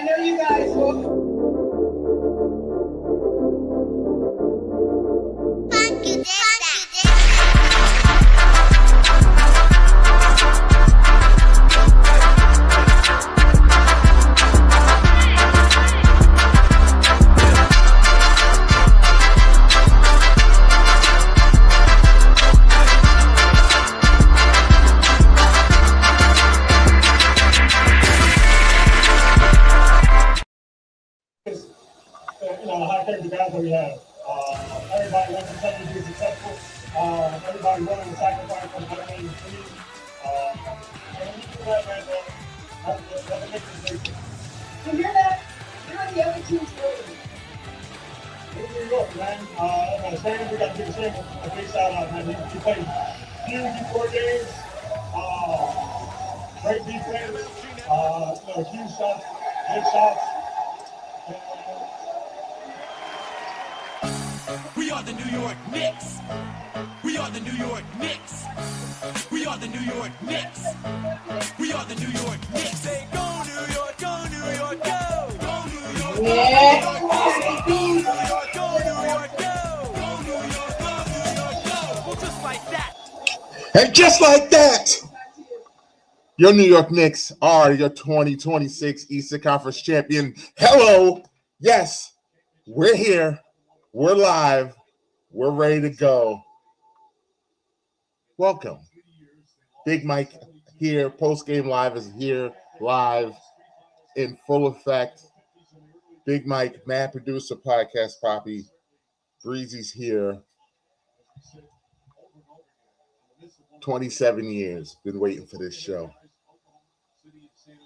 I know you guys will. The guys that we have. Everybody wants to tell you to be successful. Everybody willing to sacrifice for the main team. And we do that, man. That's the Knicks is great. You hear that? You're on the other team's building. In New York, man. Sam, we got to give Sam a big shout out, man. He played huge 4 games. Great defense. Huge shots, big shots. We are the New York Knicks. We are the New York Knicks. We are the New York Knicks. We are the New York Knicks. Say go New York, go New York, go. Go New York, go New York, go. Go New York, go New York, go. Go New York, go New York, go. Well, just like that. And just like that, your New York Knicks are your 2026 Eastern Conference champion. Hello. Yes, we're here. We're live. We're ready to go. Welcome. Big Mike here. Post-game live is here, live, in full effect. Big Mike, man producer, podcast Poppy. Breezy's here. 27 years. Been waiting for this show.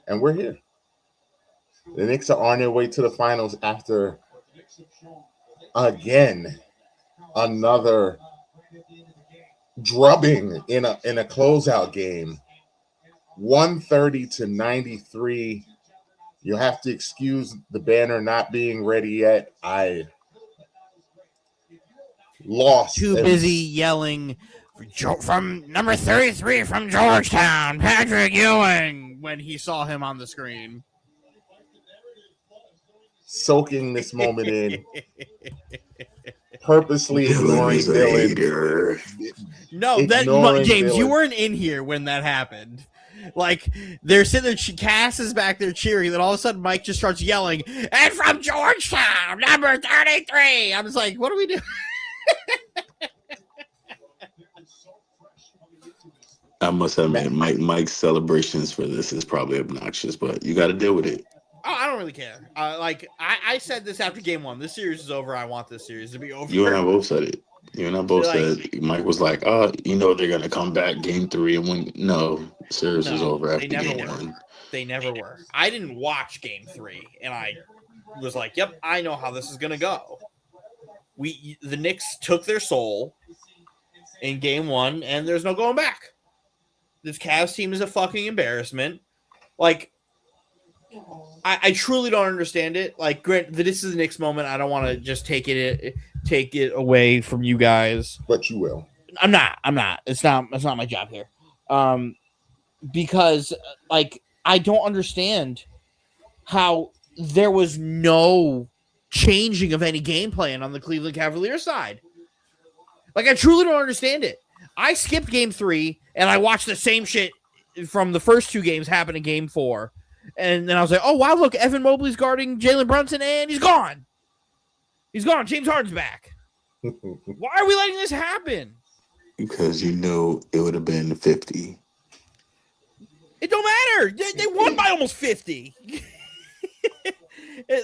And we're here. The Knicks are on their way to the finals after, again, another drubbing in a closeout game. 130-93. You have to excuse the banner not being ready yet. I lost. Too busy yelling from number 33 from Georgetown, Patrick Ewing, when he saw him on the screen. Soaking this moment in. Purposely ignoring Dylan. No, James, Dylan. You weren't in here when that happened. Like, they're sitting there, Cass is back there cheering, then all of a sudden Mike just starts yelling, and from Georgetown, number 33. I was like, what are we doing? I must admit, Mike's celebrations for this is probably obnoxious, but you got to deal with it. Oh, I don't really care. I said this after game 1. This series is over. I want this series to be over. You and I both said it. You and I both said Mike was like, they're going to come back game 3 and win. No, series is over after game 1. They never were. I didn't watch game 3, and I was like, yep, I know how this is going to go. The Knicks took their soul in game 1, and there's no going back. This Cavs team is a fucking embarrassment. Like, I truly don't understand it. Like, Grant, this is the Knicks moment. I don't want to just take it away from you guys. But you will. I'm not. It's not my job here. Because like I don't understand how there was no changing of any game plan on the Cleveland Cavaliers side. Like, I truly don't understand it. I skipped game 3 and I watched the same shit from the first 2 games happen in game 4. And then I was like, oh, wow, look, Evan Mobley's guarding Jalen Brunson, and he's gone. He's gone. James Harden's back. Why are we letting this happen? Because you knew it would have been 50. It don't matter. They won by almost 50.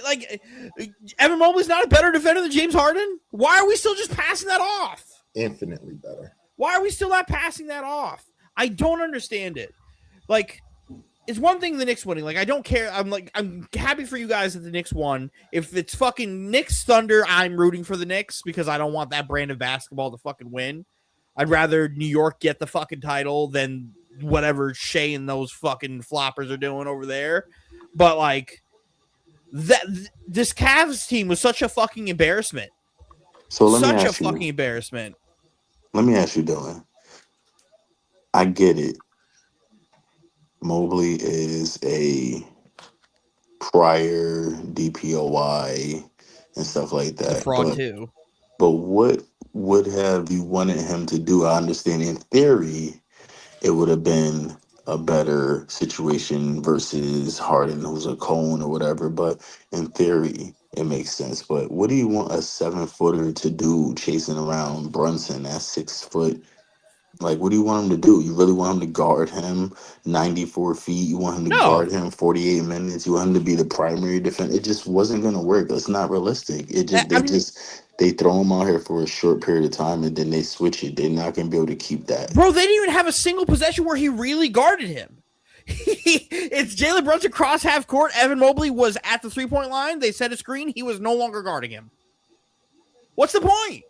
Like, Evan Mobley's not a better defender than James Harden? Why are we still just passing that off? Infinitely better. Why are we still not passing that off? I don't understand it. Like, it's one thing the Knicks winning. Like, I don't care. I'm happy for you guys that the Knicks won. If it's fucking Knicks Thunder, I'm rooting for the Knicks because I don't want that brand of basketball to fucking win. I'd rather New York get the fucking title than whatever Shea and those fucking floppers are doing over there. But like, this Cavs team was such a fucking embarrassment. So let me such a ask you, fucking embarrassment. Let me ask you, Dylan. I get it. Mobley is a prior DPOY and stuff like The that. fraud too. But what would have you wanted him to do? I understand in theory it would have been a better situation versus Harden, who's a cone or whatever. But in theory, it makes sense. But what do you want a 7-footer to do chasing around Brunson at 6 foot? Like, what do you want him to do? You really want him to guard him 94 feet? You want him to No. guard him 48 minutes? You want him to be the primary defender? It just wasn't going to work. It's not realistic. They throw him out here for a short period of time and then they switch it. They're not going to be able to keep that. Bro, they didn't even have a single possession where he really guarded him. It's Jalen Brunson cross half court. Evan Mobley was at the 3-point line. They set a screen. He was no longer guarding him. What's the point?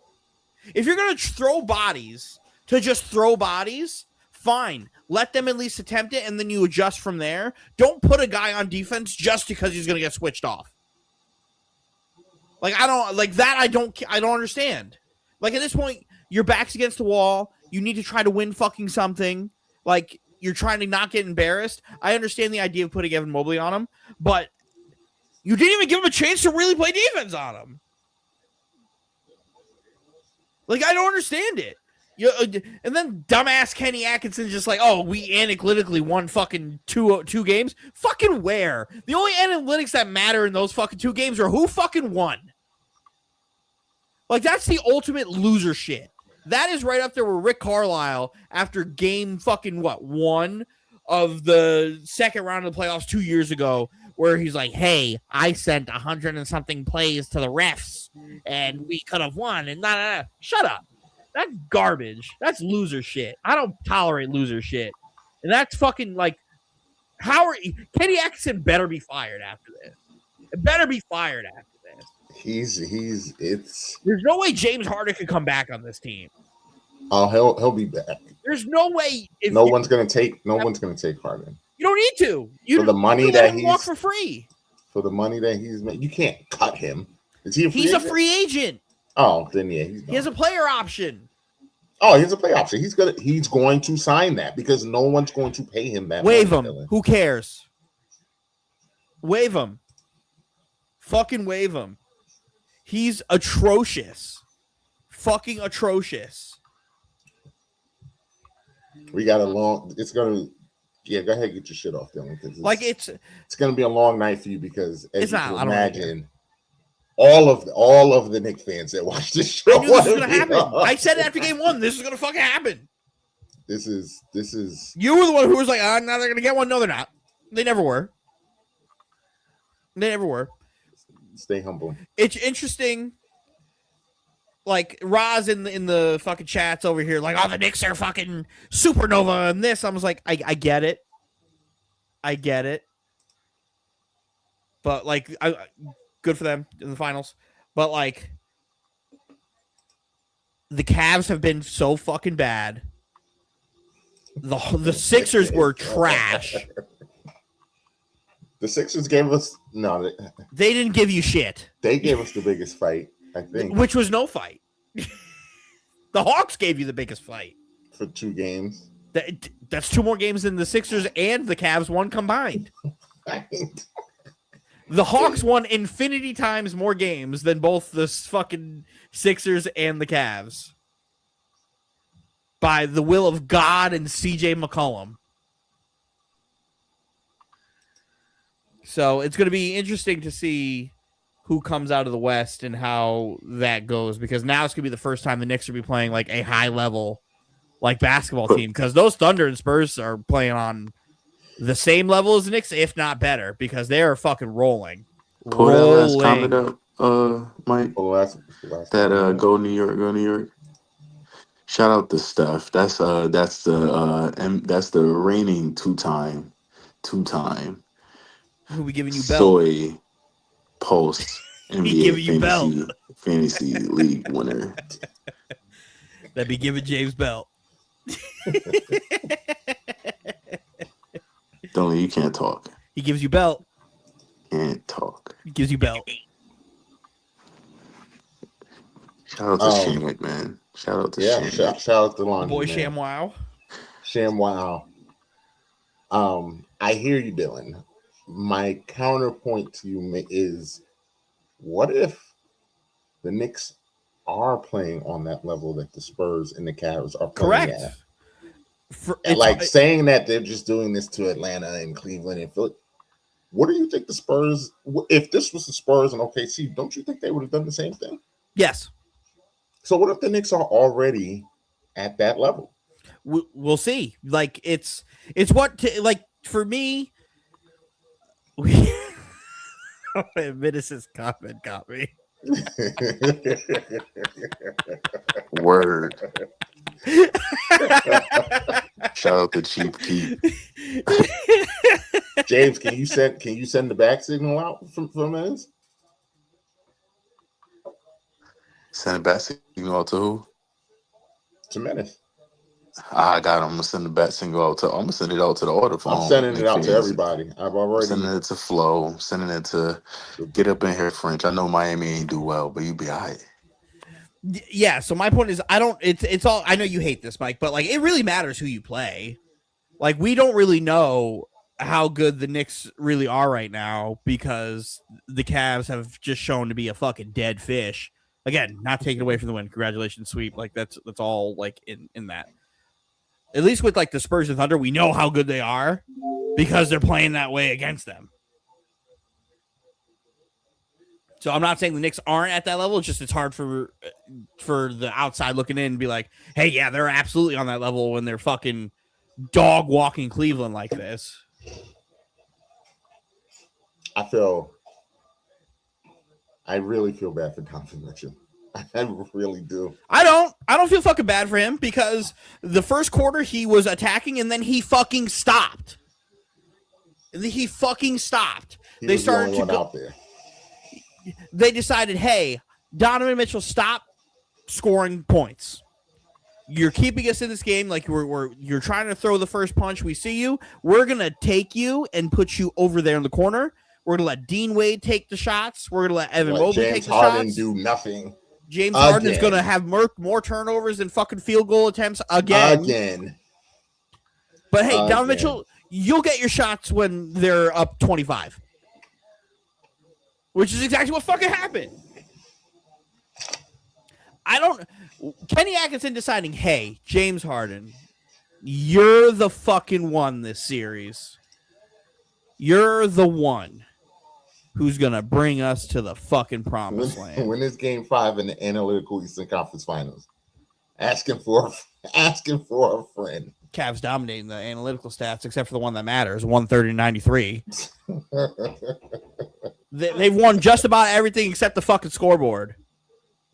If you're going to throw bodies to just throw bodies, fine. Let them at least attempt it, and then you adjust from there. Don't put a guy on defense just because he's going to get switched off. Like, I don't understand. Like, at this point, your back's against the wall. You need to try to win fucking something. Like, you're trying to not get embarrassed. I understand the idea of putting Evan Mobley on him, but you didn't even give him a chance to really play defense on him. Like, I don't understand it. And then dumbass Kenny Atkinson just like, oh, we analytically won fucking two games. Fucking where? The only analytics that matter in those fucking 2 games are who fucking won. Like, that's the ultimate loser shit. That is right up there with Rick Carlisle after game fucking 1 of the second round of the playoffs 2 years ago, where he's like, hey, I sent 100 and something plays to the refs and we could have won. And shut up. That's garbage. That's loser shit. I don't tolerate loser shit. And that's fucking like, Kenny Atkinson better be fired after this. It better be fired after this. There's no way James Harden could come back on this team. Oh, he'll be back. There's no way. No one's gonna take Harden. You don't need to. For the money that he's walk for free. For the money that he's made, you can't cut him. Is he a free agent? Oh, then yeah, he has a player option. Oh, he has a player option. He's going to sign that because no one's going to pay him that. Waive him. Who cares? Waive him. Fucking waive him. He's atrocious. Fucking atrocious. We got a long. It's gonna. Yeah, go ahead, get your shit off, Dylan. It's gonna be a long night for you because as you can imagine, all of the Knicks fans that watch this show. I knew this was gonna happen. I said it after game 1. This is gonna fucking happen. This is. You were the one who was like, "Oh, now they're gonna get one." No, they're not. They never were. Stay humble. It's interesting. Like Roz in the fucking chats over here, like, oh, the Knicks are fucking supernova and this. I was like, I get it. But like, good for them in the finals. But like, the Cavs have been so fucking bad. The Sixers were trash. The Sixers gave us they didn't give you shit. They gave us the biggest fight, I think. Which was no fight. The Hawks gave you the biggest fight. For 2 games. That's 2 more games than the Sixers and the Cavs won combined. The Hawks won infinity times more games than both the fucking Sixers and the Cavs. By the will of God and CJ McCollum. So it's going to be interesting to see who comes out of the West and how that goes, because now it's going to be the first time the Knicks will be playing like a high level like basketball team, because those Thunder and Spurs are playing on the same level as the Knicks, if not better, because they are fucking rolling. Pull that last comment up, Mike. Last that go New York. Shout out to Steph. That's the reigning two-time Who we giving you belt? Soy Post NBA fantasy league winner. That'd be giving James belt. Don't you can't talk. He gives you belt. Can't talk. He gives you belt. Shout out to Shamwick, man. Shout out to Shamwick. Shout out to Lonnie, boy, man. ShamWow. I hear you, Dylan. my counterpoint to you is, what if the Knicks are playing on that level that the Spurs and the Cavs are playing Correct. at? It's Like saying that they're just doing this to Atlanta and Cleveland and Philly. What do you think the Spurs, if this was the Spurs and OKC, don't you think they would have done the same thing? Yes. So what if the Knicks are already at that level? We'll see. Like it's like for me. Minnes's comment got me. Word. Shout out to Chief Keith. James, can you send the back signal out from us? Send it back signal out to who? To Menace. I got him. I'm gonna send the bat single out to. I'm gonna send it out to the order phone. I'm sending it out to everybody. I'm sending it to Flo. I'm sending it to Get Up in Here French. I know Miami ain't do well, but you be all right. Yeah. So my point is, I don't. It's all. I know you hate this, Mike, but like it really matters who you play. Like we don't really know how good the Knicks really are right now because the Cavs have just shown to be a fucking dead fish. Again, not taking away from the win. Congratulations, sweep. Like that's all like in that. At least with like the Spurs and Thunder, we know how good they are because they're playing that way against them. So I'm not saying the Knicks aren't at that level. It's just it's hard for the outside looking in and be like, hey, yeah, they're absolutely on that level when they're fucking dog walking Cleveland like this. I really feel bad for Donovan Mitchell. I really do. I don't feel fucking bad for him because the first quarter he was attacking and then he fucking stopped. They started to go out there. They decided, hey, Donovan Mitchell, stop scoring points. You're keeping us in this game like you're trying to throw the first punch. We see you. We're gonna take you and put you over there in the corner. We're gonna let Dean Wade take the shots. We're gonna let Evan Mobley take the shots. James Harden do nothing. James Harden is gonna have more turnovers than fucking field goal attempts again. But hey, Donovan Mitchell, you'll get your shots when they're up 25. Which is exactly what fucking happened. Kenny Atkinson deciding, hey, James Harden, you're the fucking one this series. You're the one who's going to bring us to the fucking promised land. When it's game 5 in the analytical Eastern Conference Finals. Asking for a friend. Cavs dominating the analytical stats, except for the one that matters, 130-93. They've won just about everything except the fucking scoreboard.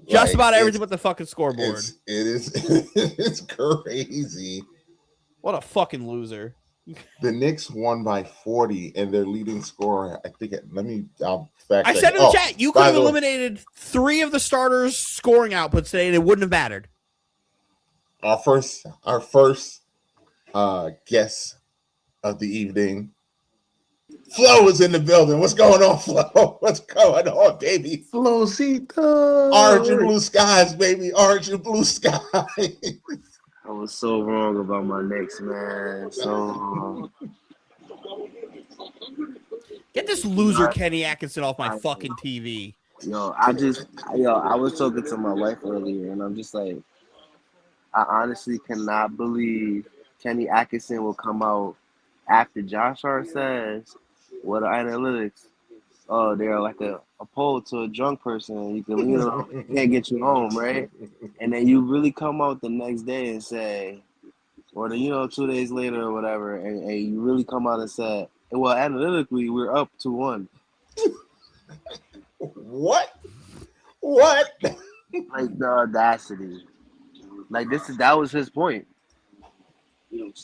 Just about everything but the fucking scoreboard. It's crazy. What a fucking loser. The Knicks won by 40, and their leading scorer, I think, I said in the chat, you could have eliminated 3 of the starters' scoring outputs today, and it wouldn't have mattered. Our first guest of the evening, Flo is in the building. What's going on, Flo? What's going on, baby? Flowcito. Orange and blue skies, baby. Orange and blue skies. I was so wrong about my Knicks, man. So wrong. Get this loser Kenny Atkinson off my fucking TV. I was talking to my wife earlier, and I'm just like, I honestly cannot believe Kenny Atkinson will come out after Josh Hart says, what are analytics? Oh, they're like a pole to a drunk person. You can lean on, can't get you home, right? And then you really come out the next day and say, or 2 days later or whatever, and you really come out and say, well, analytically, we're up 2-1. What? Like the audacity. Like that was his point.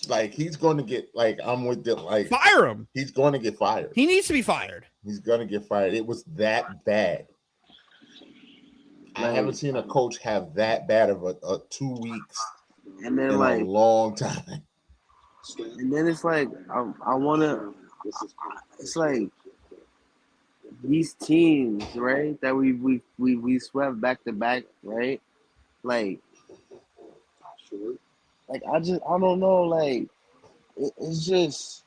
Like he's going to get I'm with it. Like fire him. He's going to get fired. He needs to be fired. He's going to get fired. It was that bad. I haven't seen a coach have that bad of a 2 weeks and then in a long time. And then it's like I want to. It's like these teams, right? That we swept back to back, right? Like I don't know. Like it's just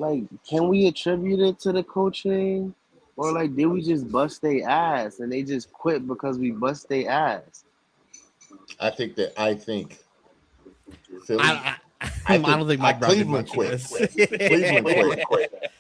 like, can we attribute it to the coaching? Or, like, did we just bust their ass and they just quit because we bust their ass? I think Philly. I don't think Mike Brown did Cleveland much of quit. this. Cleveland quit.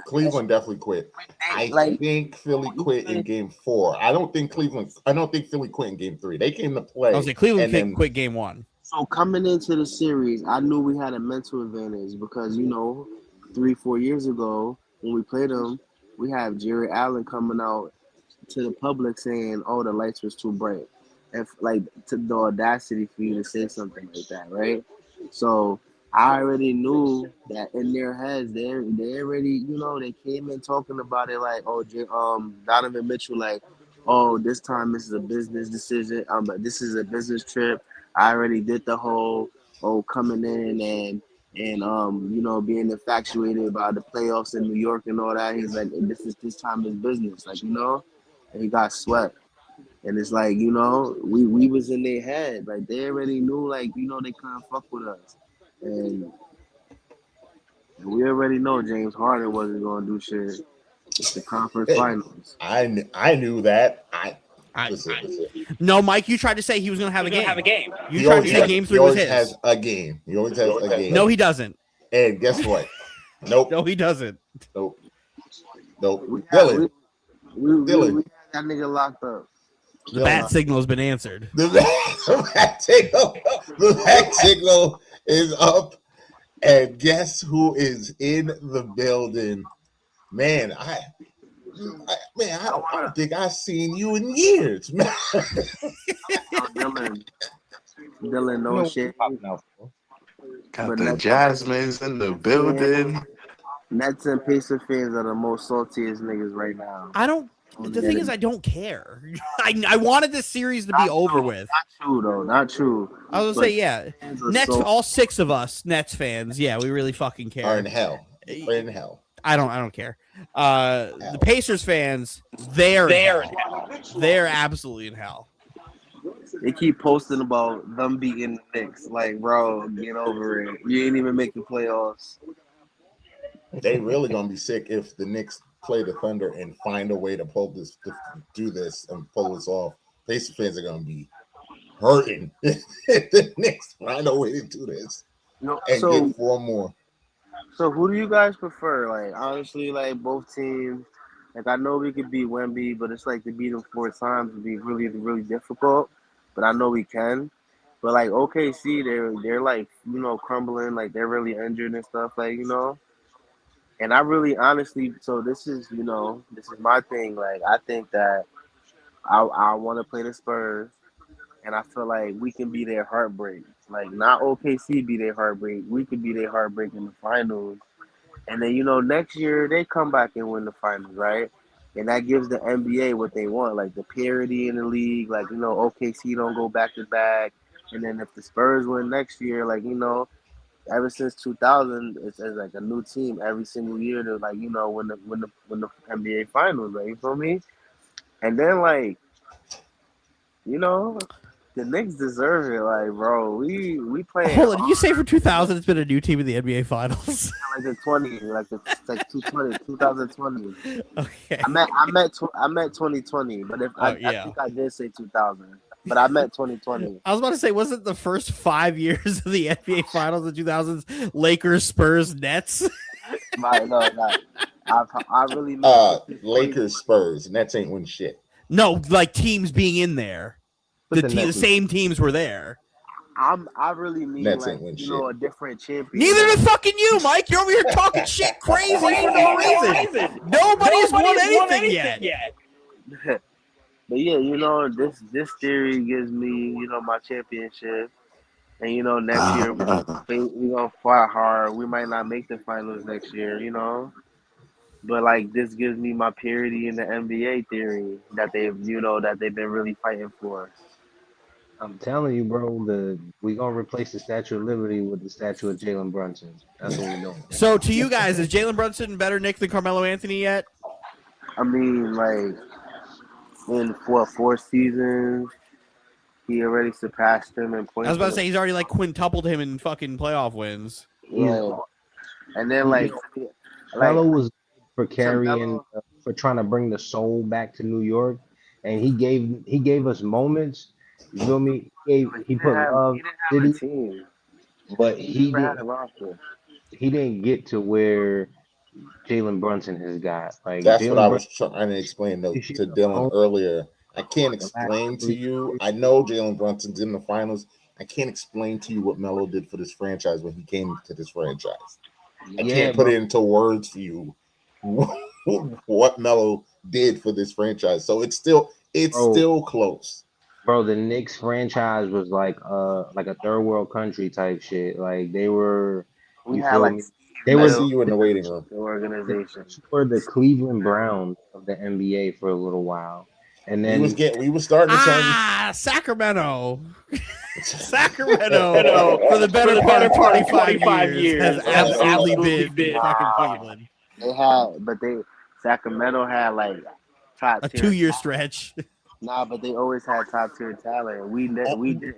Cleveland definitely quit. I Like, think Philly quit in game 4. I don't think Philly quit in game 3. They came to I play. was like, Cleveland and then quit game 1. so coming into the series, I knew we had a mental advantage because, 3-4 years ago when we played them, we have Jerry Allen coming out to the public saying, "Oh, the lights was too bright," and like to the audacity for you to say something like that, right? So I already knew that in their heads, they already, they came in talking about it like, "Oh, Donovan Mitchell, like, oh, this time this is a business decision. But this is a business trip. I already did the whole coming in and being infatuated by the playoffs in New York and all that." He's like, this time is business, like, and he got swept. And it's like, we was in their head. Like, they already knew, like, they couldn't fuck with us. And we already know James Harden wasn't going to do shit. It's the conference finals. I knew that. Listen. No, Mike, you tried to say he was going to have a game. You He tried always to say has- game he 3 was always his. has a game. He always has a game. No, he doesn't. And guess what? Nope. No, he doesn't. Nope. We Dylan. had that nigga locked up. The bat signal has been answered. The bat signal is up. And guess who is in the building? Man, I don't think I've seen you in years, man. Dylan, no shit. Got But the Nets- Jasmine's in the building. Nets and Pacer fans are the most saltiest niggas right now. The thing is, I don't care. I wanted this series to be over with. Not true, though. Not true. I was going to say, yeah. Nets, all 6 of us Nets fans, yeah, we really fucking care. Are in hell. We're in hell. I don't care. The Pacers fans, they're in hell. They're absolutely in hell. They keep posting about them beating the Knicks. Like, bro, get over it. You ain't even make the playoffs. They really gonna be sick if the Knicks play the Thunder and find a way to do this and pull this off. Pacers fans are gonna be hurting if the Knicks find a way to do this and get 4 more. So who do you guys prefer? Like, honestly, like, both teams. Like, I know we could beat Wemby, but it's like to beat them 4 times would be really, really difficult. But I know we can. But like OKC, they're like, crumbling, like they're really injured and stuff, like, And I really honestly, so this is my thing. Like, I think that I want to play the Spurs, and I feel like we can be their heartbreak. Like, not OKC be their heartbreak. We could be their heartbreak in the finals. And then, next year they come back and win the finals, right? And that gives the NBA what they want, like the parity in the league. Like, OKC don't go back to back. And then if the Spurs win next year, like, ever since 2000, it's like a new team every single year to, like, win the NBA finals, right? You feel me? And then, like, the Knicks deserve it. Like, bro, we playing. Hold on, did you say for 2000 it's been a new team in the NBA Finals? Like the 20, like 2020. Okay. I meant 2020, but I think I did say 2000, but I meant 2020. I was about to say, wasn't the first 5 years of the NBA Finals in 2000s Lakers, Spurs, Nets? I really meant Lakers, Spurs, Nets ain't win shit. No, like teams being in there. The same teams were there. I really mean, Nets like, ain't win a different champion. Neither did fucking you, Mike. You're over here talking shit crazy for no reason. Nobody's won anything yet. But yeah, this theory gives me, my championship. And next year we gonna fight hard. We might not make the finals next year, But like, this gives me my parity in the NBA theory that they've been really fighting for. I'm telling you, bro, we gonna replace the Statue of Liberty with the statue of Jalen Brunson. That's what we're doing. So to you guys, is Jalen Brunson better Nick than Carmelo Anthony yet? I mean, like, in 4 seasons, he already surpassed him in points. I was about to say he's already like quintupled him in fucking playoff wins. Yeah. And then like Melo was for to carrying, Melo, for trying to bring the soul back to New York, and he gave us moments. You feel me? He put he love didn't in the have a city, team. but He never had a roster. he didn't get to where Jalen Brunson has got. Like That's what Jalen I Brunson was trying to explain this year to Dylan alone, earlier. I can't the last explain to 3 you. years. I know Jalen Brunson's in the finals. I can't explain to you what Melo did for this franchise when he came to this franchise. I Yeah, can't put bro. it into words for you what Melo did for this franchise. So it's Bro, still close. bro, the Knicks franchise was like a third world country type shit. Like they were, We you had feel like me? Steve They I were see Mills, you in the waiting room. the the organization. Knicks were the Cleveland Browns of the NBA for a little while, and then We was starting to turn. Sacramento. Sacramento for the better part of 25 years has absolutely been fucking Cleveland. They had, but Sacramento had like top A tier. 2-year stretch. Nah, but they always had top tier talent. We didn't.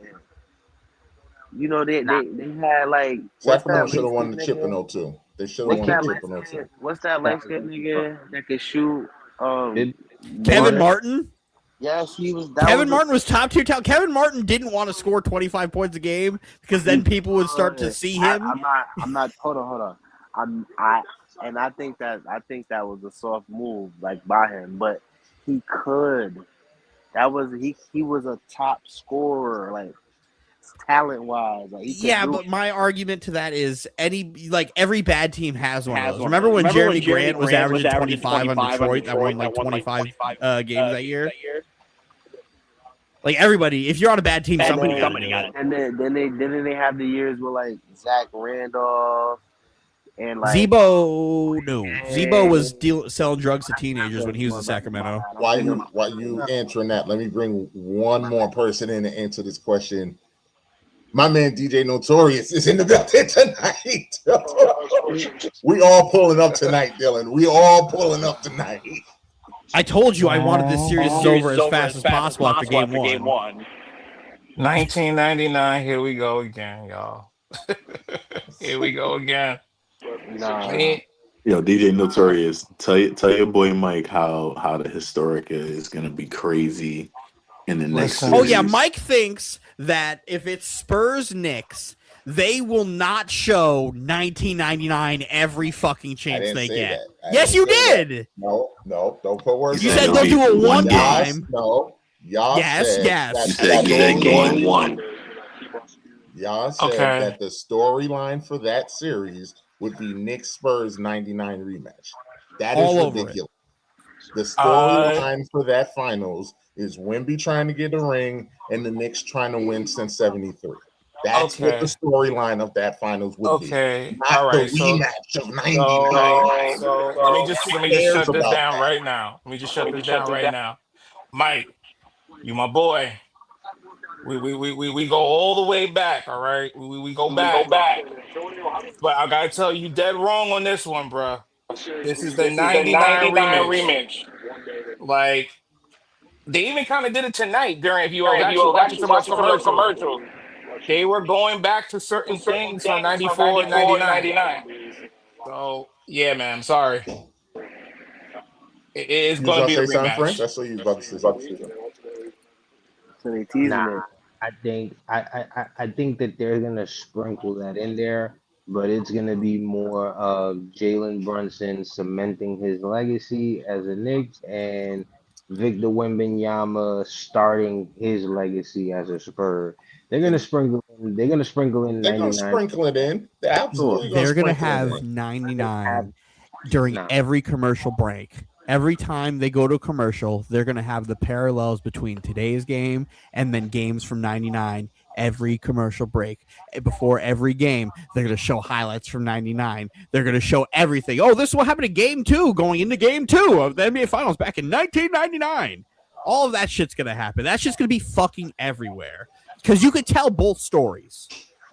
You know they had like what's Sacramento that should light have won the skinned chip in nigga? 02. They should have What's won the that chip light in 02. skinned? What's that light skinned nigga that can shoot? Bib- Kevin Martin. Martin. Yes, he was. Kevin Martin was top tier talent. Kevin Martin didn't want to score 25 points a game because then people would start to see him. I'm not. Hold on. I think that was a soft move, like by him, but he could. That was he was a top scorer, like talent wise, like he could Yeah, do but it. my argument to that is every bad team has one of those. Remember when Jeremy Grant was averaging 25 on Detroit that won like 25 games that year? Like everybody, if you're on a bad team, somebody got to do it. And then they have the years with like Zach Randolph and like Zebo was selling drugs to teenagers when he was in Sacramento. While you answering that, let me bring one more person in to answer this question. My man DJ Notorious is in the building tonight. We all pulling up tonight, Dylan. We all pulling up tonight. I told you I wanted this series over as fast as possible after game one. 1999. Here we go again, y'all. Here we go again. nah. Yo, DJ Notorious, tell your boy Mike how the Historica is gonna be crazy in the next Listen. Oh series. yeah, Mike thinks that if it's Spurs Knicks, they will not show 1999 every fucking chance they get. Yes, you did. No, don't put words. You said said it'll they'll be do it one Yes, time. no. Y'all Yes, said yes. You said game one. Y'all said Okay. that the storyline for that series would be Knicks Spurs 99 rematch. That is All over ridiculous. The storyline for that finals is Wemby trying to get a ring and the Knicks trying to win since 73. That's what the storyline of that finals would be. Okay. Not All right. the rematch of 99. So let me just cares shut this about down that? right now. Let me just shut this down right now. Mike, you my boy. We go all the way back, all right? We go back. But I gotta tell you, dead wrong on this one, bro. This is the 99 rematch. Like, they even kind of did it tonight during, if you was actually watching some of those commercials. They were going back to certain things from 94 and 99. So, yeah, man, I'm sorry. It is You was going to gonna be a say something, French? rematch. I saw you was about to say something. So they teasing Nah, it. I think that they're gonna sprinkle that in there, but it's gonna be more of Jalen Brunson cementing his legacy as a Knicks and Victor Wembanyama starting his legacy as a Spur. They're gonna sprinkle in. They're gonna sprinkle in They're gonna 99. sprinkle it in. They're absolutely They're gonna sprinkle it have in. 99 during Nah. every commercial break. Every time they go to a commercial, they're going to have the parallels between today's game and then games from 99 every commercial break. Before every game, they're going to show highlights from 99. They're going to show everything. Oh, this is what happened in game 2 going into game 2 of the NBA Finals back in 1999. All of that shit's going to happen. That shit's going to be fucking everywhere because you could tell both stories,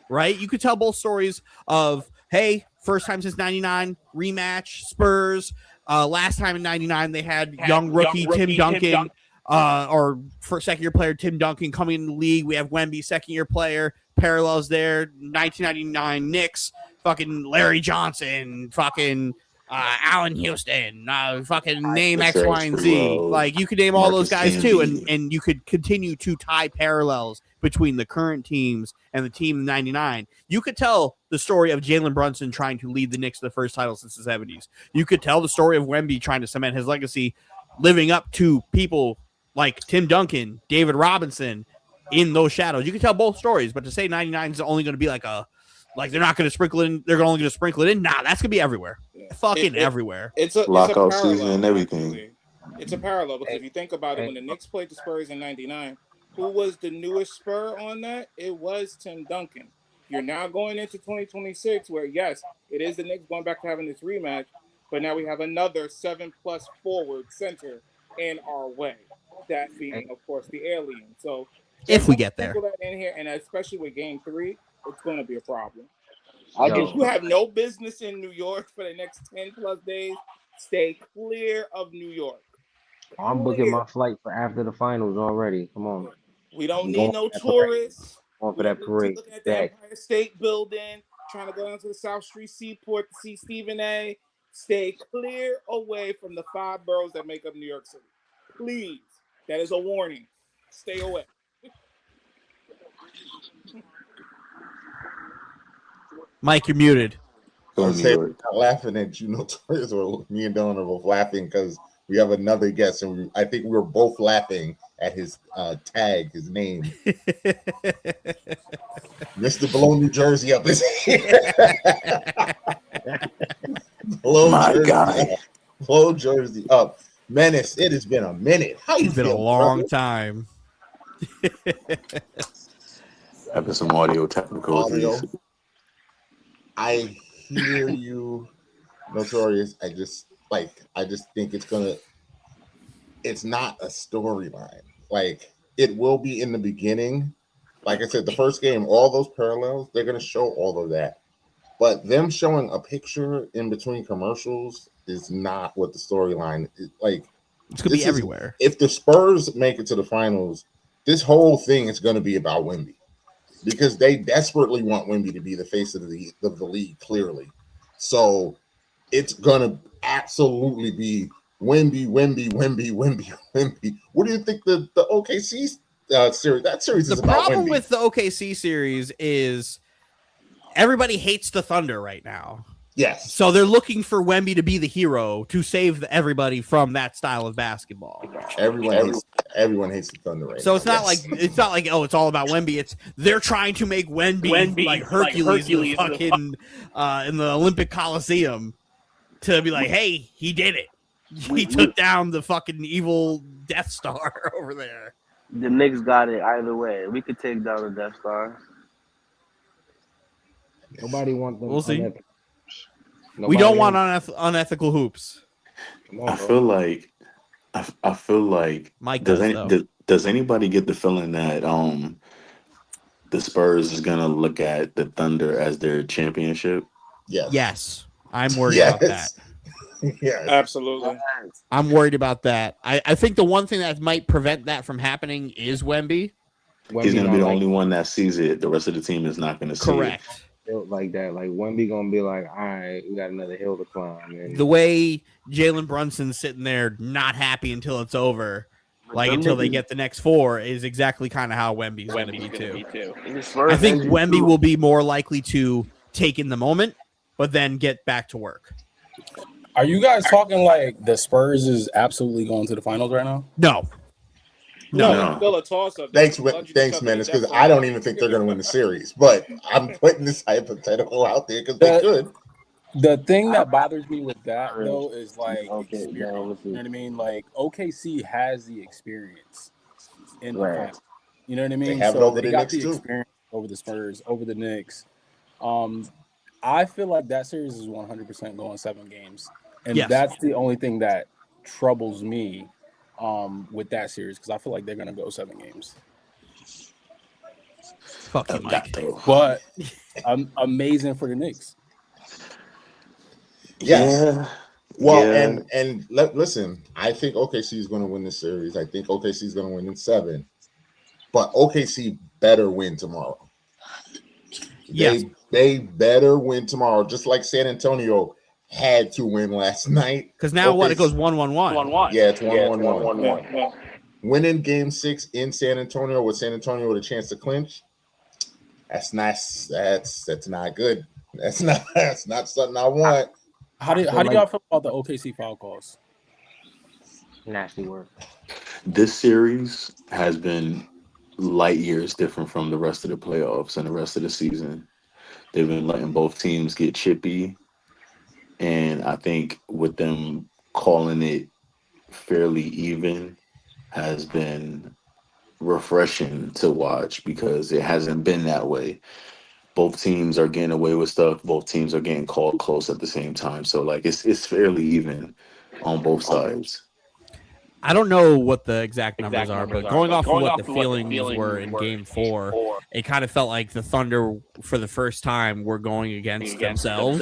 right? You could tell both stories of, hey, first time since 99, rematch, Spurs. Last time in 99, they had young rookie Tim Duncan, or first second-year player Tim Duncan coming in the league. We have Wemby, second-year player, parallels there. 1999 Knicks, fucking Larry Johnson, fucking Allen Houston, fucking name X, Latrell Y, and Z. Sprewell, Like you could name all those Marcus guys too, and Camby. you could continue to tie parallels between the current teams and the team in '99. You could tell the story of Jalen Brunson trying to lead the Knicks to the first title since the '70s. You could tell the story of Wemby trying to cement his legacy, living up to people like Tim Duncan, David Robinson in those shadows. You can tell both stories, but to say '99 is only going to be like they're not going to sprinkle it in, they're only going to sprinkle it in. Nah, that's going to be everywhere. Yeah. Fucking everywhere. It's a Lockout season parallel, and everything. actually. It's a parallel because if you think about it, when the Knicks played the Spurs in '99, who was the newest Spur on that? It was Tim Duncan. You're now going into 2026 where, yes, it is the Knicks going back to having this rematch, but now we have another 7+ forward center in our way. That being, of course, the alien. So If we get there. sprinkle that in here, and especially with Game 3, it's going to be a problem. Yo. If you have no business in New York for the next 10+ days, stay clear of New York. I'm booking my flight for after the finals already. Come on. We don't I'm need going no for that tourists. Going for We that don't need parade. to look at the Empire State Building, trying to go down to the South Street Seaport to see Stephen A. Stay clear away from the 5 boroughs that make up New York City. Please. That is a warning. Stay away. Mike, you're muted. Go I New was saying, York. not laughing at you, Notorious, or me and Dylan are both laughing because we have another guest, and I think we were both laughing at his tag, his name. Mr. Blow New Jersey up his Blow My Jersey guy. up. Blow Jersey up. Menace, it has been a minute. How you It's been feel, a long brother? time. Having some audio technicals. I hear you, Notorious. I just think it's not a storyline. Like, it will be in the beginning. Like I said, the first game, all those parallels, they're gonna show all of that. But them showing a picture in between commercials is not what the storyline is. Like, It's gonna be everywhere. If the Spurs make it to the finals, this whole thing is going to be about Wemby because they desperately want Wemby to be the face of the league, clearly. So it's going to absolutely be Wemby. What do you think the OKC series? That series is The about problem Wemby. with the OKC series is everybody hates the Thunder right now. Yes. So they're looking for Wemby to be the hero to save everybody from that style of basketball. Everyone hates the Thunder right So now. it's not like it's all about Wemby. It's they're trying to make Wemby like Hercules in the fucking in the Olympic Coliseum to be like, hey, he did it. He took down the fucking evil Death Star over there. The Knicks got it either way. We could take down the Death Star. Nobody want them. We'll see. unethical. We don't want wants- unethical hoops. Come on, I bro. feel like Mike does anybody get the feeling that the Spurs is gonna look at the Thunder as their championship? Yes. I'm worried about that. Yes. Absolutely. I'm worried about that. I think the one thing that might prevent that from happening is Wemby. He's gonna be the only one that sees it. The rest of the team is not gonna see Correct. built like that. Like Wemby gonna be like, all right, we got another hill to climb. And The way Jalen Brunson's sitting there not happy until it's over, like until they get the next 4, is exactly kind of how Wemby's going to be too. I think Wemby will be more likely to take in the moment, but then get back to work. Are you guys talking like the Spurs is absolutely going to the finals right now? No. It's still a toss-up. Thanks, Menace, because I don't even think they're going to win the series. But I'm putting this hypothetical out there because they could. The thing that bothers me with that, though, is like experience. You know what I mean? Like OKC has the experience in the finals. You know what I mean? They have it over the Knicks too. Experience over the Spurs, over the Knicks. I feel like that series is 100% going 7 games, and that's the only thing that troubles me with that series because I feel like they're gonna go 7 games. Fuck you, Mike. But amazing for the Knicks. Yes. Well, and listen, I think OKC is going to win this series. I think OKC is going to win in 7, but OKC better win tomorrow. They better win tomorrow, just like San Antonio had to win last night. Because now it goes 1-1-1. Yeah, it's 1-1-1. Winning Game 6 in San Antonio with San Antonio with a chance to clinch. That's nice. That's not good. That's not something I want. How do y'all feel about the OKC foul calls? Nasty work. This series has been light years different from the rest of the playoffs and the rest of the season. They've been letting both teams get chippy. And I think with them calling it fairly even has been refreshing to watch because it hasn't been that way. Both teams are getting away with stuff. Both teams are getting called close at the same time. So like it's fairly even on both sides. I don't know what the exact numbers are, but going off of what the feelings were in Game 4, it kind of felt like the Thunder, for the first time, were going against themselves.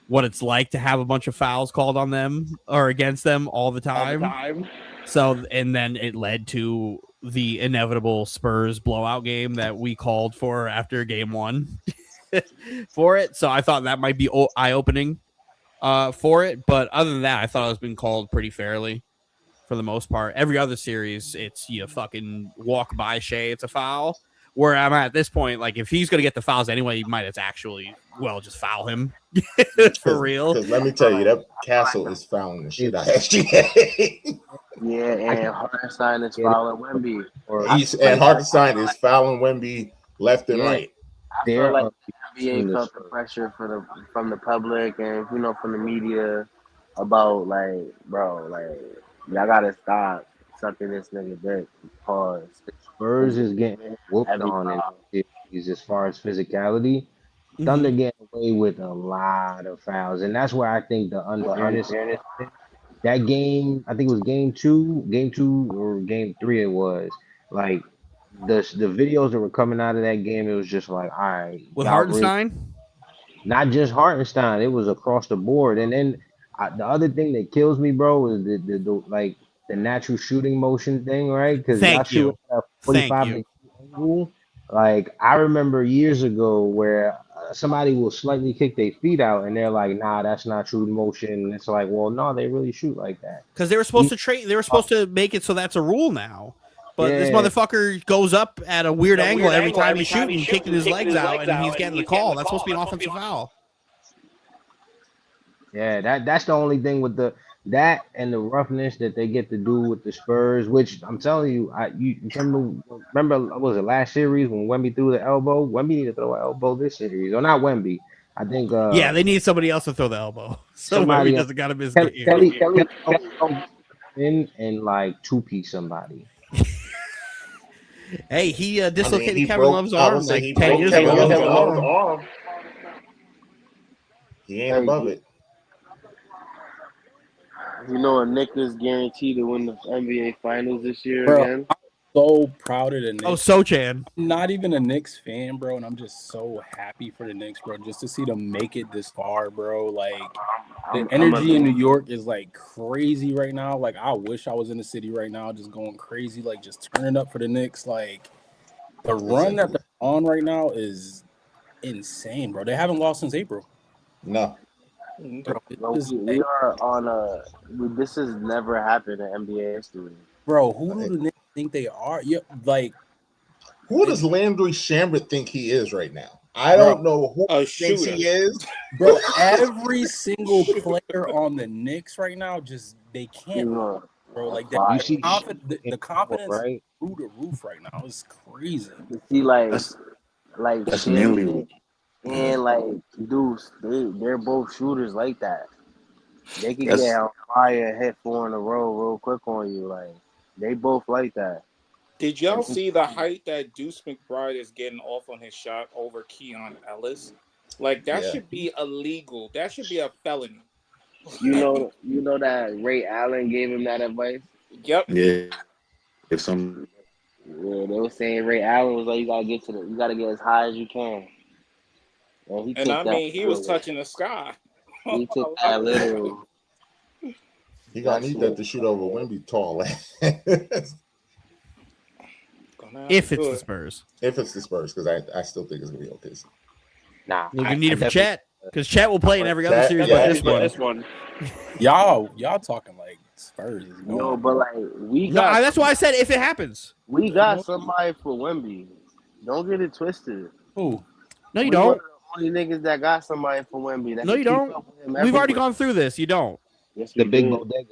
What it's like to have a bunch of fouls called on them or against them all the time. So, and then it led to the inevitable Spurs blowout game that we called for after Game 1 for it. So I thought that might be eye-opening for it. But other than that, I thought it was being called pretty fairly. For the most part, every other series, it's you fucking walk by Shea, it's a foul. Where I'm at this point, like if he's gonna get the fouls anyway, you might actually just foul him for real. Because let me tell you, that Castle is fouling the shit out of SGA. Yeah, and Hartenstein is fouling Wemby. And Hartenstein is fouling Wemby left and right. I feel like the NBA felt the pressure from the public and from the media about like, bro, like. Y'all gotta stop sucking this nigga dick. Pause. Spurs is getting whooped on in series as far as physicality. Thunder getting away with a lot of fouls, and that's where I think the unfairness. That game, I think it was game two or game 3. It was like the videos that were coming out of that game. It was just like, all right, with Hartenstein. Not just Hartenstein, it was across the board, and then. The other thing that kills me, bro, is the like the natural shooting motion thing, right? Because y'all shoot at a 45 angle. Like I remember years ago where somebody will slightly kick their feet out, and they're like, "Nah, that's not true motion." And it's like, well, no, they really shoot like that because they were supposed to trade. They were supposed to make it so that's a rule now. But this motherfucker goes up at a weird angle every time he's shooting, kicking his legs out, and he's getting the call. That's supposed to be an offensive foul. Yeah, that's the only thing with that and the roughness that they get to do with the Spurs, which I'm telling you, you remember was it last series when Wemby threw the elbow? Wemby needed to throw an elbow this series, or not Wemby. I think they need somebody else to throw the elbow. So Wemby doesn't got to miss Kelly and like 2-piece somebody. Hey, he dislocated Kevin Love's arm like 10 years ago. He ain't above it. You know, a Knicks is guaranteed to win the NBA Finals this year again. I'm so proud of the Knicks. Oh, Sochan. I'm not even a Knicks fan, bro, and I'm just so happy for the Knicks, bro, just to see them make it this far, bro. Like, the energy in New York is, like, crazy right now. Like, I wish I was in the city right now just going crazy, like, just turning up for the Knicks. Like, the run that they're on right now is insane, bro. They haven't lost since April. No. We are on this has never happened in NBA history. Bro, who do the Knicks think they are? Yeah, like, who does Landry Shamet think he is right now? I don't know who thinks he is. Bro, every single player on the Knicks right now, just they can't, bro. Like that, the confidence right through the roof right now is crazy. You see, that's nearly. And like Deuce, they're both shooters like that. They can get on fire, hit 4 in a row real quick on you. Like they both like that. Did y'all see the height that Deuce McBride is getting off on his shot over Keon Ellis? Like that should be illegal. That should be a felony. You know that Ray Allen gave him that advice. Yep. Yeah. Yeah, they were saying Ray Allen was like, you gotta get as high as you can. And I mean, he was touching the sky. He took that literally. He gonna need that to shoot over Wemby tall. If it's the Spurs. If it's the Spurs, because I still think it's gonna be okay. Nah, You're gonna need I it for definitely. Chet because Chet will play in every other Chet, series yeah. but this one. Y'all talking like Spurs. Yo, but like No, that's why I said if it happens. we got somebody for Wemby. Don't get it twisted. Who? No, you We one don't. of the only niggas that got somebody for Wemby that No, can you keep don't. up with him We've already everywhere. gone through this. You don't. Yes, The we big did. bodega.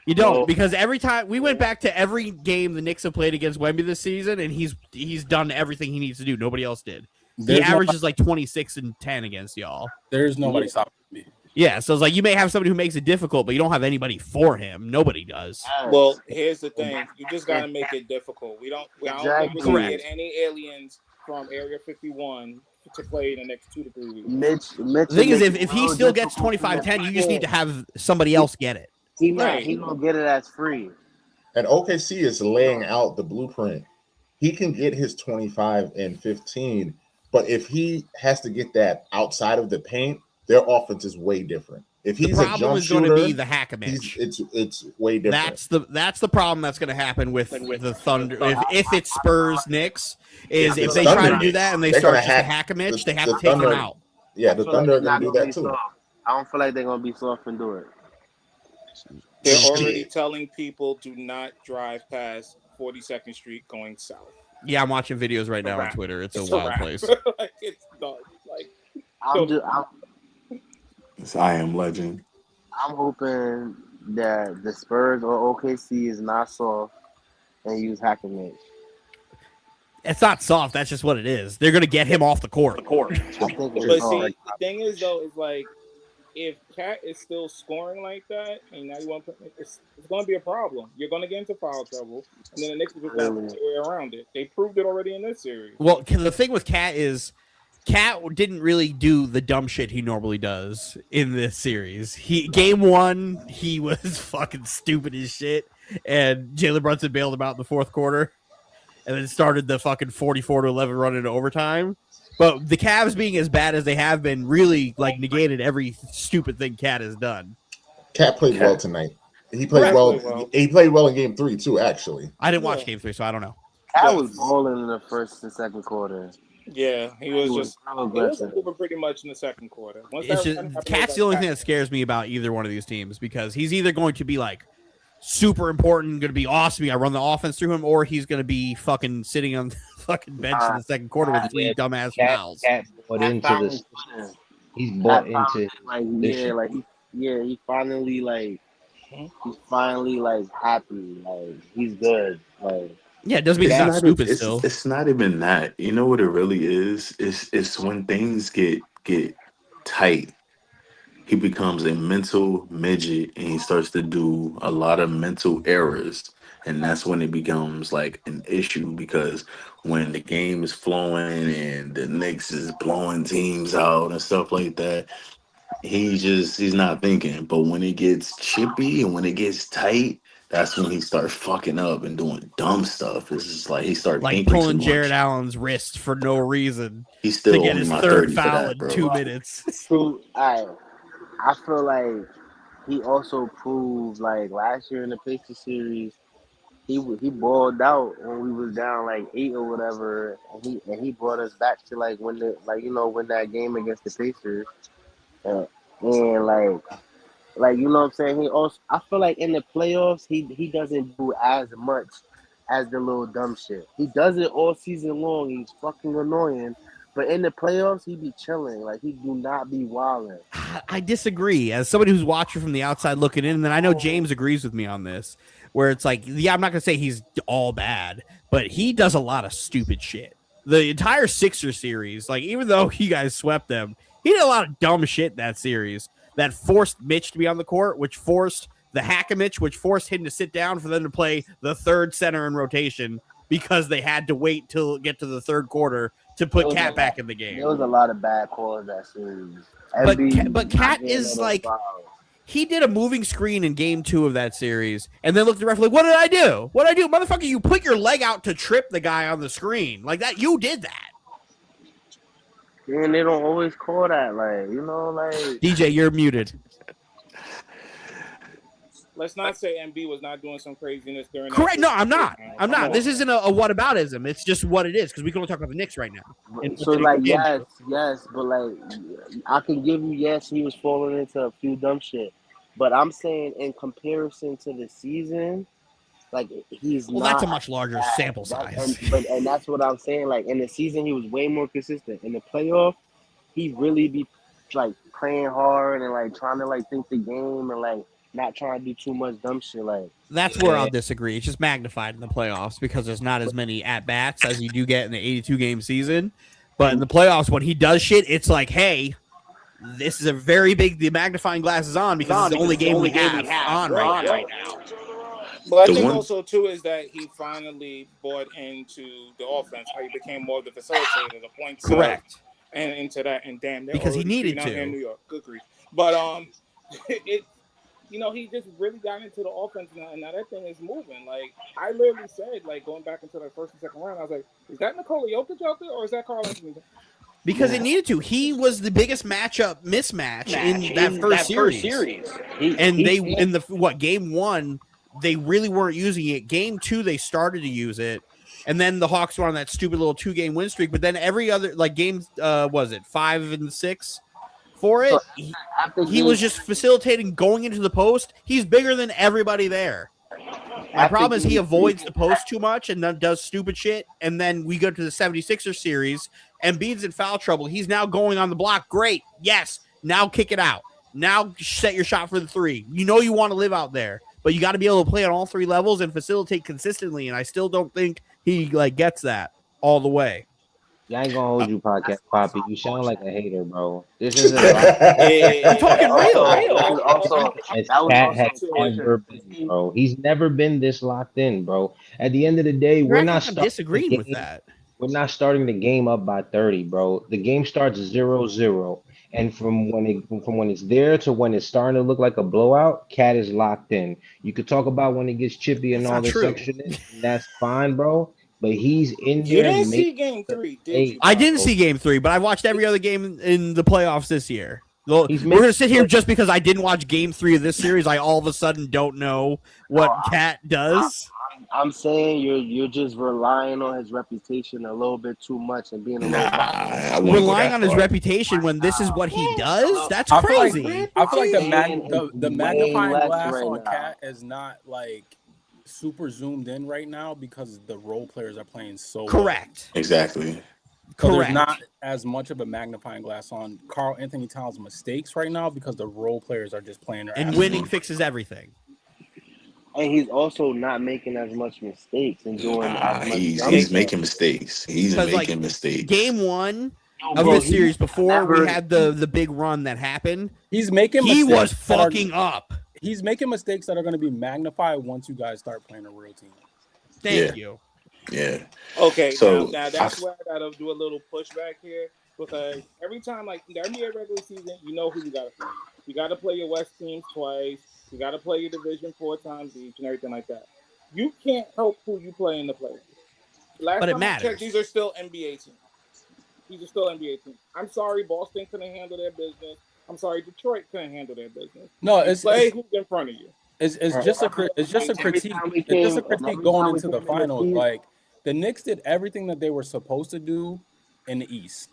You don't No. because every time we went back to every game the Knicks have played against Wemby this season, and he's done everything he needs to do. Nobody else did. He averages like 26 and 10 against y'all. There's nobody stopping me. Yeah, so it's like you may have somebody who makes it difficult, but you don't have anybody for him. Nobody does. Well, here's the thing: you just gotta make it difficult. I don't think we're gonna Correct. get any aliens from Area 51 to play in the next 2 to 3 weeks. Mitch The thing is, make if it he real still gets difficult 25-10, you just for need to have somebody else get it. He gonna get it as free. And OKC is laying out the blueprint. He can get his 25 and 15, but if he has to get that outside of the paint, their offense is way different. If he's The a problem jump is shooter, going to be the hack-a-mitch. It's way different. That's the problem that's going to happen with the Thunder. If it's Spurs Knicks, is if they try to do that and they start just to hack-a-mitch, they have to take him out. Yeah, the Thunder are going to do that too. I don't feel like they're gonna be soft and do it. They're already telling people do not drive past 42nd Street going south. Yeah, I'm watching videos right now on Twitter. It's a wild place. Like, it's done. Like, I am legend. I'm hoping that the Spurs or OKC is not soft and use hack-a-mitch. It's not soft. That's just what it is. They're going to get him off the court. But see, the thing is, though, is like, if Cat is still scoring like that, and now you want to put it's going to be a problem. You're going to get into foul trouble, and then the Knicks will just have to way around it. They proved it already in this series. Well, the thing with Cat is Cat didn't really do the dumb shit he normally does in this series. Game 1, he was fucking stupid as shit, and Jalen Brunson bailed him out in the fourth quarter, and then started the fucking 44-11 run into overtime. But the Cavs being as bad as they have been really like negated every stupid thing Cat has done. Cat played well tonight. He played well. He played well in game 3 too. Actually, I didn't watch game 3, so I don't know. Cat was balling in the first and second quarter. Yeah, he was moving pretty much in the second quarter. Cat's the only thing that scares me about either one of these teams because he's either going to be like super important, going to be awesome. I run the offense through him, or he's going to be fucking sitting on the fucking bench in the second quarter with 3 dumbass fouls. Cat bought into this. He's bought into he finally happy. Like he's good. Like yeah, it doesn't mean he's not stupid still. It's not even that. You know what it really is? It's when things get tight. He becomes a mental midget and he starts to do a lot of mental errors. And that's when it becomes like an issue because when the game is flowing and the Knicks is blowing teams out and stuff like that, he's not thinking. But when it gets chippy and when it gets tight, that's when he starts fucking up and doing dumb stuff. It's just like he started like pulling Jared Allen's wrist for no reason. He's still to get his third foul in 2 minutes. So I feel like he also proved like last year in the Pacers series, he balled out when we was down like 8 or whatever, and he brought us back to like win that game against the Pacers, and like you know what I'm saying. He also I feel like in the playoffs he doesn't do as much as the little dumb shit. He does it all season long. He's fucking annoying. But in the playoffs, he be chilling. Like, he do not be wilding. I disagree. As somebody who's watching from the outside looking in, and then I know James agrees with me on this, where it's like, yeah, I'm not going to say he's all bad, but he does a lot of stupid shit. The entire Sixers series, like, even though you guys swept them, he did a lot of dumb shit that series that forced Mitch to be on the court, which forced the hack-a-mitch, which forced him to sit down for them to play the third center in rotation because they had to wait till get to the third quarter to put Cat back in the game. There was a lot of bad calls that series. But Cat is like, he did a moving screen in game 2 of that series and then looked at the ref like, what did I do? What did I do? Motherfucker, you put your leg out to trip the guy on the screen. Like that, you did that. And they don't always call that, like, you know, like. DJ, you're muted. let's not say MB was not doing some craziness during that. Correct. No, I'm series. not. I'm not. This isn't a whataboutism. It's just what it is because we can only talk about the Knicks right now. And So what they like can do. yes, but like I can give you yes, he was falling into a few dumb shit, but I'm saying in comparison to the season, like he's Well, not. that's a much larger sample size. And that's what I'm saying. Like in the season, he was way more consistent. In the playoff, he really be like playing hard and like trying to like think the game and like not trying to do too much dumb shit. Like That's where I'll disagree. It's just magnified in the playoffs because there's not as many at bats as you do get in the 82 game season. But in the playoffs, when he does shit, it's like, hey, this is a very big. The magnifying glass is on because it's the only game we have on right now. But I The think one, also too is that he finally bought into the offense, how he became more of the facilitator, the point guard, Correct. and into that. And damn, they're Because he already needed shooting out here in to. New York. Good grief. But it he just really got into the offense now, and now that thing is moving. Like I literally said, like going back into that first and second round, I was like, is that Nikola Jokic out there or is that Karl Anthony? Because it needed to. He was the biggest mismatch in that first series. And they in the game 1, they really weren't using it. Game 2, they started to use it. And then the Hawks were on that stupid little 2-game win streak. But then every other games, was it 5 and 6 for it? He was just facilitating going into the post. He's bigger than everybody there. My problem is he avoids the post too much and then does stupid shit. And then we go to the 76ers series. Embiid's in foul trouble. He's now going on the block. Great. Yes. Now kick it out. Now set your shot for the 3. You know you want to live out there, but you got to be able to play on all 3 levels and facilitate consistently. And I still don't think he gets that all the way. Yeah, I ain't gonna hold you, podcast Poppy. You sound like a hater, bro. This isn't I'm talking real. as Cat has ever been, bro. He's never been this locked in, bro. At the end of the day, You're we're acting not like I'm disagreeing with that. We're not starting the game up by 30, bro. The game starts 0-0. And from when it's there to when it's starting to look like a blowout, Cat is locked in. You could talk about when it gets chippy and all this extra, and that's fine, bro. But he's in there. You didn't see game 3, did you? I didn't see game 3, but I watched every other game in the playoffs this year. We're going to sit here just because I didn't watch game 3 of this series. I all of a sudden don't know what Cat does. I'm saying you're just relying on his reputation a little bit too much and being a little relying on his reputation when this is what he does. That's crazy. I feel like the magnifying glass on Cat is not like super zoomed in right now because the role players are playing so correct. Well. Exactly. So there's not as much of a magnifying glass on Karl Anthony Towns' mistakes right now because the role players are just playing their and winning fixes everything. And he's also not making as much mistakes and doing as much. He's making mistakes. He's making mistakes. Game 1 of this series before we had the big run that happened. He's making. He was fucking up. He's making mistakes that are going to be magnified once you guys start playing a real team. Thank you. Yeah. Okay. So now that's where I gotta do a little pushback here because every time, like in the NBA regular season, you know who you gotta play. You gotta play your West teams twice. You gotta play your division 4 times each and everything like that. You can't help who you play in the playoffs. Last but it time matters. I checked, these are still NBA teams. These are still NBA teams. I'm sorry, Boston couldn't handle their business. I'm sorry, Detroit couldn't handle their business. No, it's play who's in front of you. It's just a critique. It's just a critique going into the finals. Like the Knicks did everything that they were supposed to do in the East.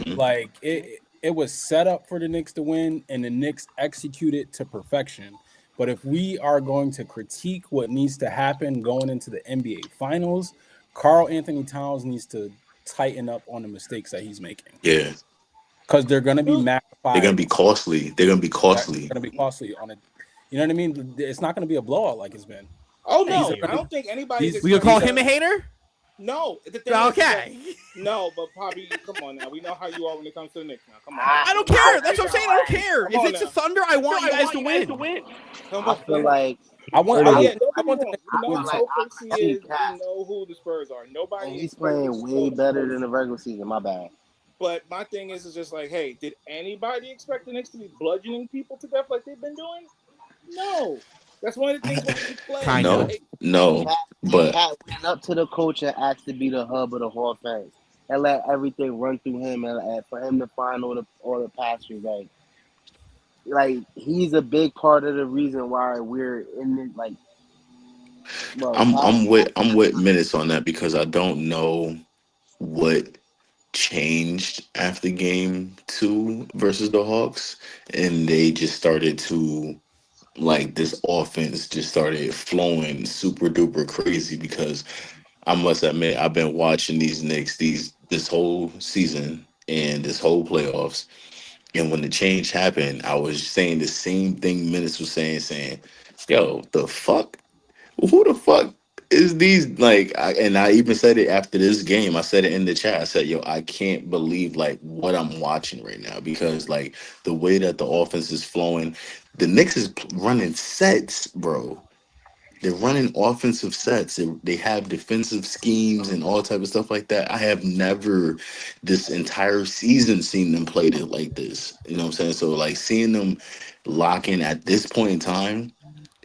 Like it was set up for the Knicks to win, and the Knicks executed to perfection. But if we are going to critique what needs to happen going into the NBA Finals, Karl Anthony Towns needs to tighten up on the mistakes that he's making. Yeah. Because they're going to be magnified. They're going to be costly. They're going to be costly. They're going to be costly on it. You know what I mean? It's not going to be a blowout like it's been. Oh, no. I don't think anybody's... We going to call him a hater? No. Okay. No, but Poppy, come on now. We know how you are when it comes to the Knicks now. Come on. I don't care. That's what I'm saying. I don't care. If it's the Thunder, I want you guys to win. I feel like... I want to we know who the Spurs are. Nobody. He's playing way better than the regular season. My bad. But my thing is just like, hey, did anybody expect the Knicks to be bludgeoning people to death like they've been doing? No. That's one of the things when you play. No. But went up to the coach and asked to be the hub of the whole offense and let everything run through him and for him to find all the passes. Like like he's a big part of the reason why we're in it. Like, bro, I'm with minutes on that because I don't know what changed after game 2 versus the Hawks, and they just started to like this offense just started flowing super duper crazy because I must admit I've been watching these Knicks this whole season and this whole playoffs. And when the change happened, I was saying the same thing Minutes was saying, yo, the fuck? Who the fuck is these? And I even said it after this game. I said it in the chat. I said, yo, I can't believe like what I'm watching right now because like the way that the offense is flowing, the Knicks is running sets, bro. They're running offensive sets. They have defensive schemes and all type of stuff like that. I have never this entire season seen them played it like this. You know what I'm saying? So like seeing them lock in at this point in time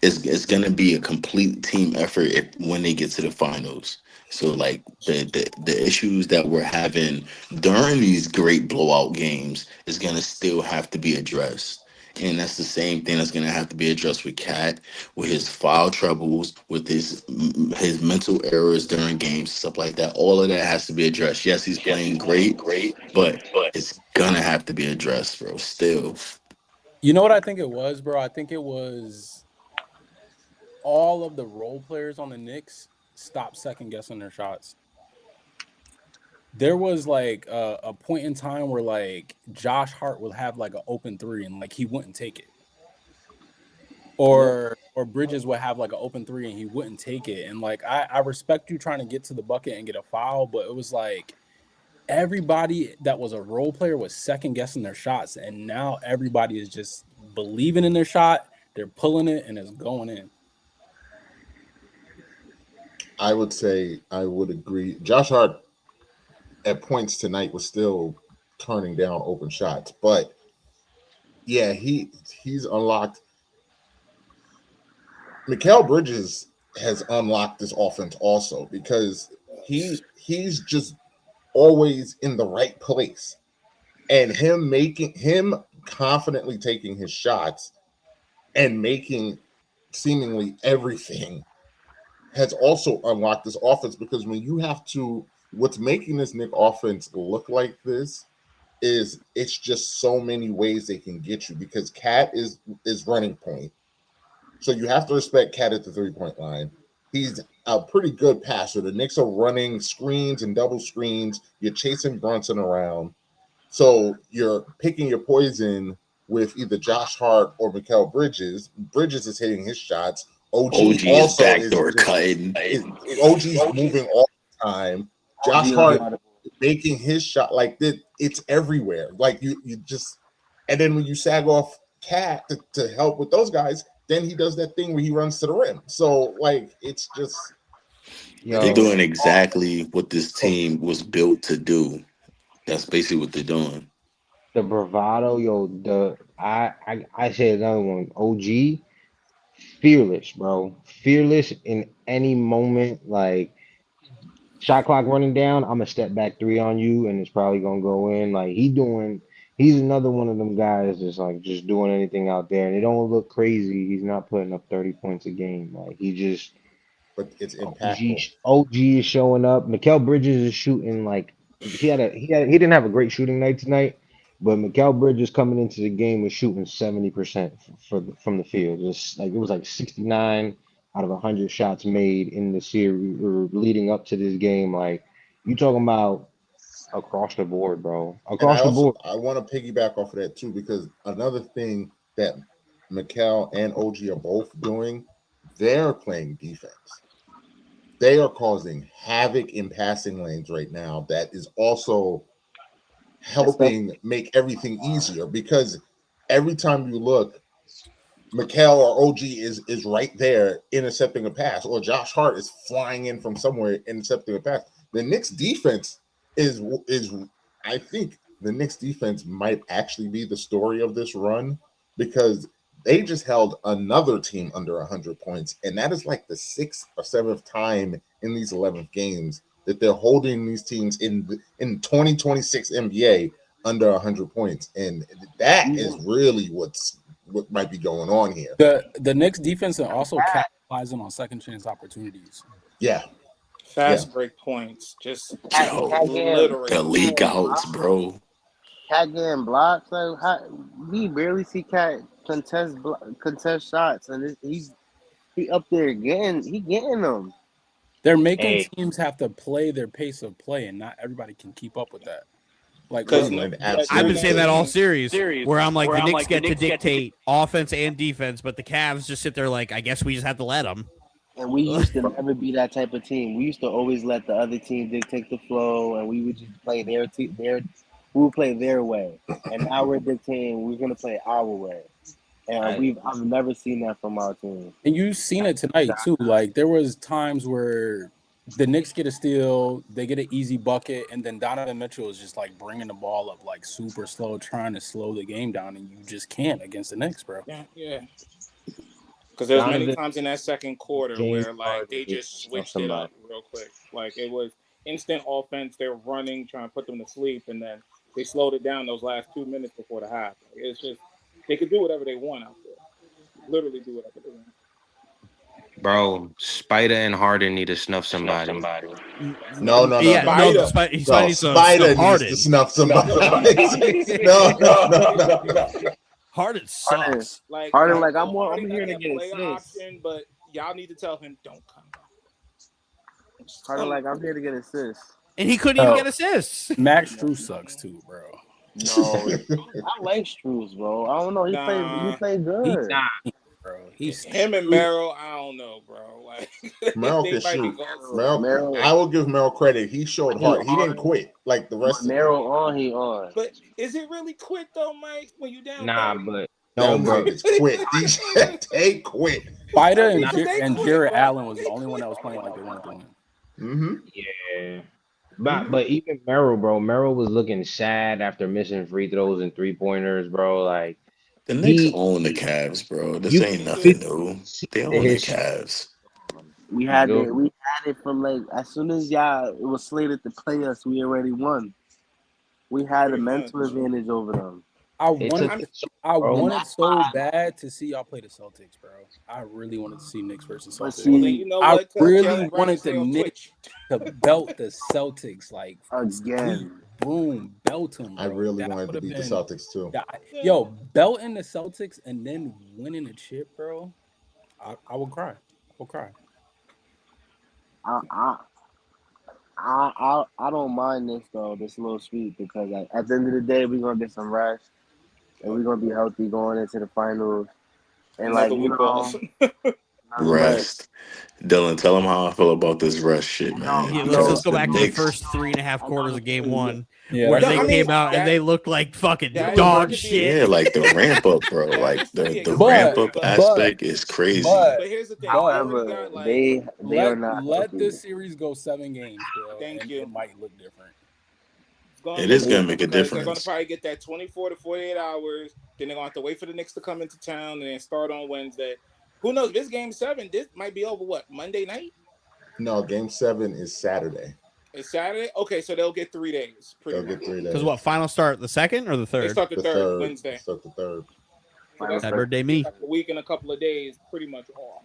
it's gonna be a complete team effort when they get to the finals. So like the issues that we're having during these great blowout games is gonna still have to be addressed. And that's the same thing that's gonna have to be addressed with Cat, with his foul troubles, with his mental errors during games, stuff like that. All of that has to be addressed. Yes, he's playing great, but it's gonna have to be addressed, bro. Still. You know what I think it was, bro? I think it was all of the role players on the Knicks stopped second guessing their shots. There was like a point in time where like Josh Hart would have like an open three and like he wouldn't take it. Or Bridges would have like an open three and he wouldn't take it. And like I respect you trying to get to the bucket and get a foul, but it was like everybody that was a role player was second guessing their shots, and now everybody is just believing in their shot. They're pulling it and it's going in. I would say I would agree. Josh Hart at points tonight was still turning down open shots, but yeah, he's unlocked. Mikal Bridges has unlocked this offense also because he's just always in the right place, and him confidently taking his shots and making seemingly everything has also unlocked this offense because when you have to, what's making this Nick offense look like this is it's just so many ways they can get you because Cat is running point. So you have to respect Cat at the 3-point line. He's a pretty good passer. The Knicks are running screens and double screens. You're chasing Brunson around. So you're picking your poison with either Josh Hart or Mikal Bridges. Bridges is hitting his shots. OG OG is also backdoor cutting. OG's moving all the time. Josh Hart making his shot like that. It's everywhere. Like you just, and then when you sag off Cat to help with those guys, then he does that thing where he runs to the rim. So like it's just They're doing exactly what this team was built to do. That's basically what they're doing. The bravado, I say another one. OG, fearless, bro. Fearless in any moment. Like shot clock running down, I'm gonna step back three on you, and it's probably gonna go in. Like he's another one of them guys that's like just doing anything out there, and it don't look crazy. He's not putting up 30 points a game. Like he just but it's impactful. OG is showing up. Mikal Bridges is shooting like he didn't have a great shooting night tonight, but Mikal Bridges coming into the game was shooting 70% from the field. Just like it was like 69 out of 100 shots made in the series or leading up to this game. Like you talking about across the board, bro. And Across the board. I want to piggyback off of that too because another thing that Mikal and OG are both doing, they're playing defense. They are causing havoc in passing lanes right now. That is also helping make everything easier because every time you look, Mikal or OG is right there intercepting a pass, or Josh Hart is flying in from somewhere intercepting a pass. The Knicks defense is I think the Knicks defense might actually be the story of this run because they just held another team under 100 points, and that is like the 6th or 7th time in these 11 games that they're holding these teams in 2026 NBA under 100 points, and that is really what's what might be going on here. The Knicks defense and also capitalizing on second chance opportunities. Yeah. Fast break points, just Yo, literally. the leak outs, bro. Cat getting blocks. Like we barely see Cat contest shots, and he up there getting them. They're making teams have to play their pace of play, and not everybody can keep up with that. Like Because I've been saying that all series, where I'm like, the Knicks get to dictate offense and defense, but the Cavs just sit there like, I guess we just have to let them. And we used to never be that type of team. We used to always let the other team dictate the flow, and we would just play we would play their way. And now we're dictating we're gonna play our way. And I've never seen that from our team. And you've seen it tonight too. Like there was times where the Knicks get a steal, they get an easy bucket, and then Donovan Mitchell is just like bringing the ball up like super slow, trying to slow the game down, and you just can't against the Knicks, bro. Yeah. Because there's many times in that second quarter where like they just switched it up real quick. Like it was instant offense. They were running, trying to put them to sleep, and then they slowed it down those last 2 minutes before the half. Like, it's just they could do whatever they want out there. Literally do whatever they want. Bro, Spider and Harden need to snuff somebody. No. Spider needs to snuff somebody. No. Harden sucks. Harden, like I'm here to get assists. Option, but y'all need to tell him don't come. Harden, like I'm here to get assists. And he couldn't even get assists. Max Strus sucks too, bro. No, I like Strus, bro. I don't know. He played good. Bro. Him and Merrill, I don't know, bro. Like Merrill can shoot. Merrill, I will give Merrill credit. He showed heart. He didn't quit like the rest. Merrill on, he on. But is it really quit though, Mike? When you down? But no, bro, it's quit. They quit. Spider and Jared Allen was the only one that was playing like they wanted to win. Mm-hmm. Yeah. But even Merrill, bro, Merrill was looking sad after missing free throws and 3-pointers, bro. Like the Knicks own the Cavs, bro. This ain't nothing new. They own the Cavs. We had it from like as soon as it was slated to play us, we already won. We had a mental advantage over them. I wanted so bad to see y'all play the Celtics, bro. I really wanted to see Knicks versus Celtics. I really wanted the Knicks to belt the Celtics, like again. Boom, belt them. I really wanted to beat the Celtics too. Yo, belting the Celtics and then winning a chip, bro. I will cry. I will cry. I don't mind this little sweep because at the end of the day we're gonna get some rest and we're gonna be healthy going into the finals. And rest. Dylan, tell them how I feel about this rest shit, man. Yeah, let's go back to the first 3.5 quarters of game one, where they came out and they looked like fucking dog shit. Yeah, like the ramp up, bro. Like the ramp up aspect is crazy. But here's the thing. However, they are not. Let this series go 7 games, bro. Thank you. It might look different. It is gonna make a difference. They're gonna probably get that 24 to 48 hours. Then they're gonna have to wait for the Knicks to come into town and then start on Wednesday. Who knows? This game 7, this might be over what, Monday night? No, game 7 is Saturday. It's Saturday? Okay, so they'll get 3 days. They'll get 3 days. Because what, final start the 2nd or the 3rd? They start the 3rd, Wednesday. Start the 3rd. So that's Happy birthday, me. A week and a couple of days pretty much off.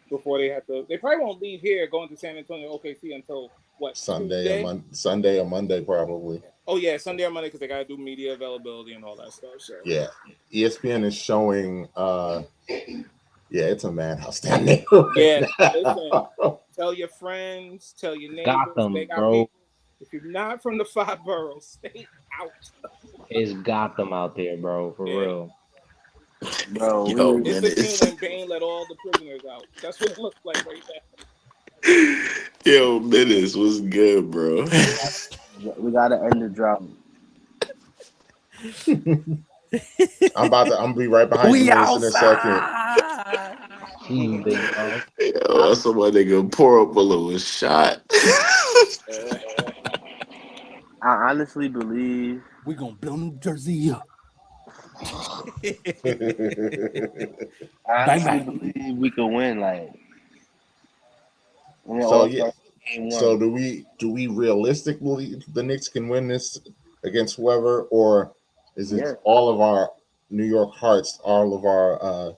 Before they have to, they probably won't leave here going to San Antonio, OKC until what? Sunday or Monday, probably. Oh yeah, Sunday or Monday because they gotta do media availability and all that stuff. So yeah, ESPN is showing. Yeah, it's a madhouse down there. Yeah, listen, tell your friends, tell your neighbors. Gotham, they got bro. People. If you're not from the 5 boroughs, stay out. It's Gotham out there, bro. For real. Bro, it's the team when Bane let all the prisoners out. That's what it looks like right now. Yo, Menace was good, bro. We gotta end the drought. I'm gonna be right behind you in a second. Yo, somebody gonna pour up a little shot. I honestly believe we're gonna build New Jersey up. I honestly believe we could win. Like, so do we realistically the Knicks can win this against whoever, or is it all of our New York Hearts, all of our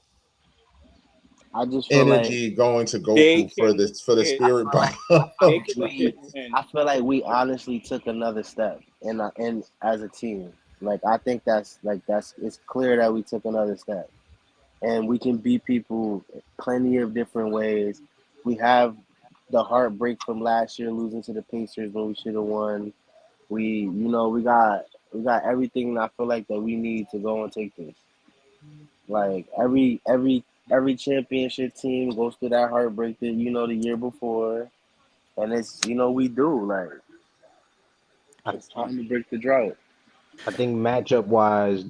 I just feel like energy going to They Goku for can this for the hit. spirit bomb. They can legit win. I feel like we honestly took another step in as a team. Like I think that's it's clear that we took another step, and we can beat people plenty of different ways. We have the heartbreak from last year losing to the Pacers when we should have won. We got everything. I feel like that we need to go and take this. Like every championship team goes through that heartbreak that the year before, and we do like it's time to break the drought. I think matchup wise,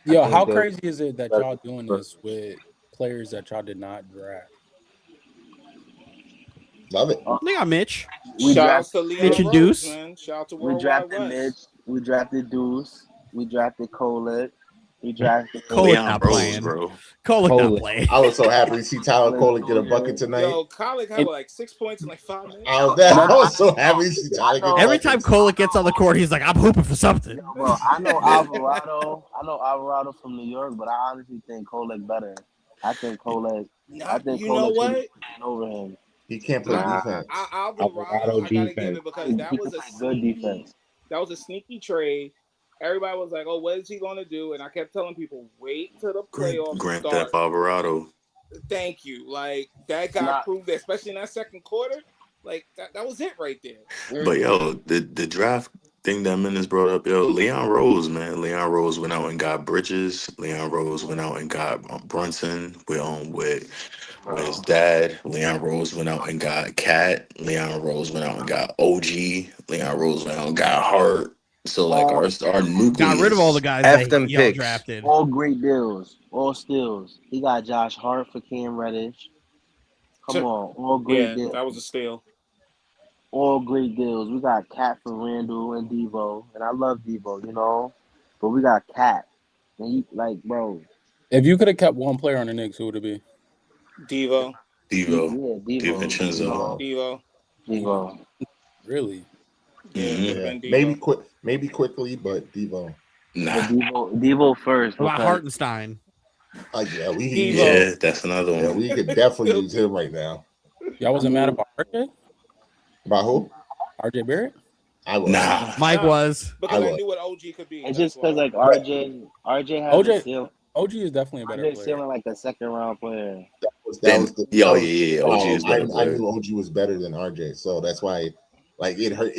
I Yo, think how they'll crazy is it that y'all doing this with players that y'all did not draft? Love it. They got Mitch. We Shout out drafted to Mitch Leon and Rose, Deuce. man. Shout out to we Worldwide drafted Mitch. West. We drafted Deuce. We drafted Colette. We drafted Kolek Leon not Rose, playing. bro. Kolek not Kolek. playing. I was so happy to see Tyler Cole get a bucket tonight. Yo, Khaled had And- like 6 points in like 5 minutes. I was so happy to see Tyler get Every buckets. time Kolek gets on the court, he's like, I'm hooping for something. Yo, bro, I know Alvarado from New York, but I honestly think Colette better. I think Colette. I think You know Colette should be what? playing over him. He can't play defense. Alvarado, I gotta give it because that He was can a play good sneaky, defense. that was a sneaky trade. Everybody was like, "Oh, what is he gonna do?" And I kept telling people, "Wait till the playoffs Grand start." Theft Alvarado. Thank you. Like that guy Nah. proved that, especially in that second quarter. Like that was it right there. But yo, the draft thing that Menace brought up, yo, Leon Rose, man. Leon Rose went out and got Bridges. Leon Rose went out and got Brunson with his dad. Leon Rose went out and got Cat. Leon Rose went out and got OG. Leon Rose went out and got Hart. So like our nucleus Got rid of all the guys F that them y'all picks. drafted. All great deals, all steals. He got Josh Hart for Cam Reddish. Come on, all great Yeah, deals. that was a steal. All great deals. We got Cat for Randall and Devo, and I love Devo, but we got Cat, and he bro. If you could have kept one player on the Knicks, who would it be? Devo. Devo. Devo. DiVincenzo. Devo. Really? Yeah, it Mm-hmm. should have Yeah, been Devo. maybe quickly, but Devo. Nah. Devo first. What about because Hartenstein? Yeah, Devo. Yeah, that's another yeah, one. we could definitely use him right now. Y'all wasn't mad about RJ? About who? RJ Barrett? I was. Nah. Mike was. Because I was. knew what OG could be. It's That's just because why. RJ has a ceiling. OG is definitely a better RJ's player. ceiling like a second round player. Yeah, OG is better I player. knew OG was better than RJ, so that's why, like, it hurt.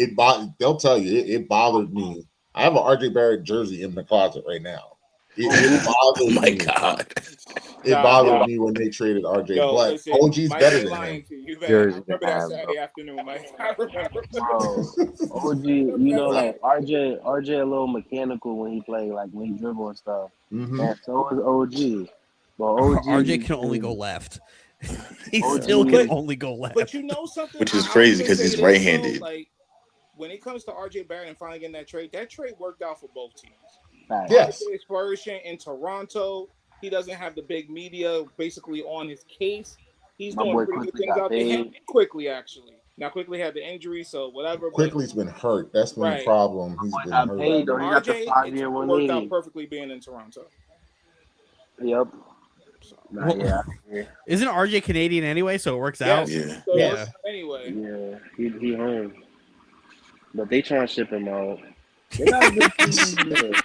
They'll tell you it bothered me. I have an RJ Barrett jersey in the closet right now. It bothered Oh my me. God. It bothered me when they traded RJ, Yo, but listen, OG's Mike better ain't than lying him. to you. I Jersey remember to that have, Saturday afternoon, Mike. I remember. Bro, OG, like RJ a little mechanical when he play, like when he dribble and stuff. Mm-hmm. And so is OG. But OG RJ can only go left. He OG still can is- only go left. But you know something? Which is I crazy will because say he's this, right-handed. though, like, when it comes to RJ Barrett and finally getting that trade worked out for both teams. Yes. RJ is flourishing in Toronto. He doesn't have the big media basically on his case. He's My doing boy pretty good Quickly things got out there. Him paid. Quickly, actually. Now, Quickly had the injury, so whatever. Quickly's been hurt. That's been the Right. problem. He's been Got hurt. paid though. He got the RJ, 5-year it worked out 180. perfectly being in Toronto. Yep. So, Nah, yeah. Isn't RJ Canadian anyway, so it works out? yes. Yeah. So Yeah. anyway. Yeah, he home. But they trying to ship him out. They got a good team over there.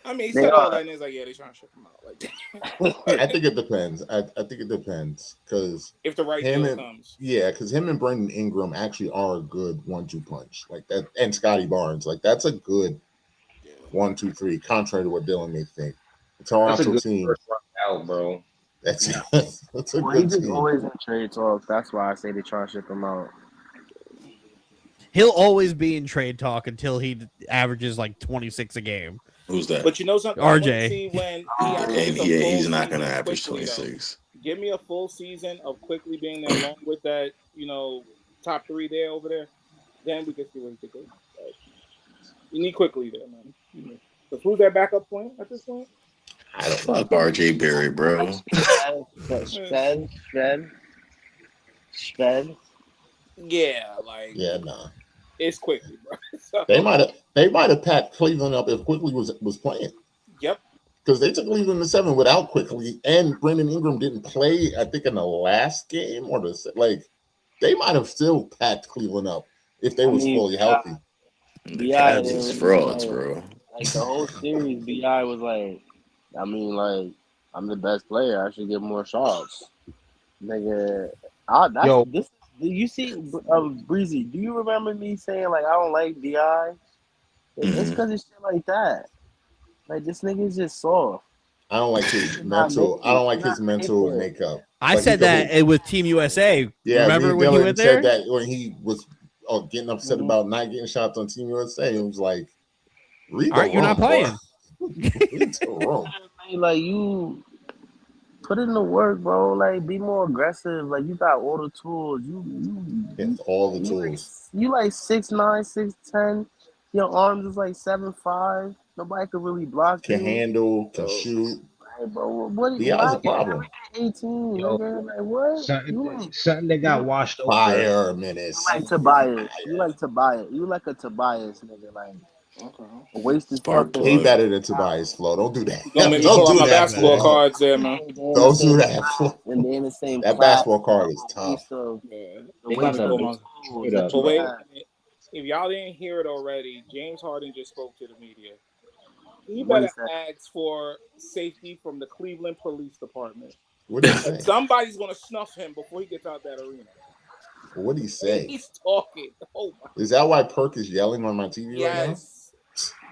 I mean, he They said all are. that, and he's like, yeah, they trying to ship him out. Like, I think it depends. I think it depends because if the right deal comes. Yeah, because him and Brandon Ingram actually are a good 1-2 punch like that, and Scotty Barnes, like that's a good 1-2-3. Contrary to what Dylan may think, the Toronto team. First round out, bro. That's a Well, good he's just team. always in trade talks. That's why I say they try to ship him out. He'll always be in trade talk until he averages like 26 a game. Who's that? But you know something? RJ. See when And he's not going to average 26. Give me a full season of Quickly being there along with that, top 3 there over there. Then we can see what he could do. You need Quickly there, man. So who's that backup point at this point? I don't fuck RJ Barrett, bro. Sped. Yeah, like Yeah, nah. it's Quickly, bro. So, They might have packed Cleveland up if Quickly was playing. Yep. Because they took Cleveland to 7 without Quickly, and Brandon Ingram didn't play, I think, in the last game or they might have still packed Cleveland up if they I was mean, fully healthy. The Bi Cavs is frauds, like, bro. like the whole series. Bi was like, I mean, like I'm the best player. I should get more shots, nigga. That's Yo, this. You see, Breezy. Do you remember me saying like I don't like Bi? It's Mhm. because it's shit like that. Like this nigga is just soft. I don't like his He's not mental. I made. don't like He's his not made mental for it. makeup. I Like he said could that hoop. with Team USA. Yeah, me Remember and when he went Dylan said there? that when he was getting upset Mhm. about not getting shots on Team USA. It was like, read All the right, you're not room, boy. playing. Read the room. Like you put in the work, bro. Like be more aggressive. Like you got all the tools. It's all the You like tools. you like 6'9", 6'10". Your arms is like 7'5". Nobody could really block Can you. handle, can So, shoot. like, bro, what? Dial's Why? a problem. 18, yo, nigga. Like what? something that got washed over. Fire You menace. like Tobias. You like Tobias. You like a Tobias, nigga. Like Okay. a wasted Spark fucking. He plug. better than Tobias Flo. Don't do You gonna that. make me Don't pull out do my that, basketball Flo. cards there, man. They're in the Don't do same that, class, Flo. and they're in the same That class. basketball card is tough. Yeah. The I'm about waste to of pull the my. tools Straight that up, But you wait, have. if y'all didn't hear it already, James Harden just spoke to the media. He What he better said. ask for safety from the Cleveland Police Department. What did he say? Somebody's gonna snuff him before he gets out that arena. What did he say? He's talking. Oh my! Is that why Perk is yelling on my TV right now? Yes,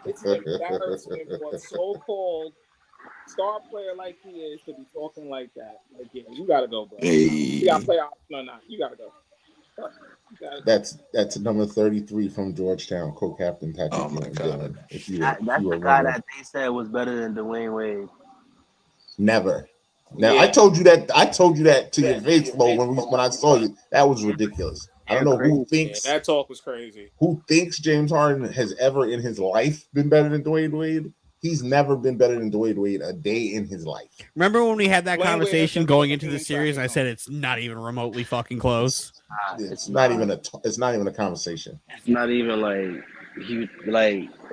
it's an embarrassment for a so-called star player like he is to be talking like that. Like, yeah, you gotta go, bro. You gotta Hey, play option or not. You gotta go. That's number 33 from Georgetown, co-captain Patrick oh my Ewing god. Dillon. If you That's the guy remember, that they said was better than Dwayne Wade. never. Now Yeah. I told you that to your face, Flo, when I saw you. That was ridiculous. I don't know who Yeah, that talk was crazy. James Harden has ever in his life been better than Dwayne Wade. He's never been better than Dwayne Wade a day in his life. Remember when we had that Dwayne Wade has conversation been going better into than the series? I Travis said it's not even remotely fucking close. It's not even a conversation. It's not even like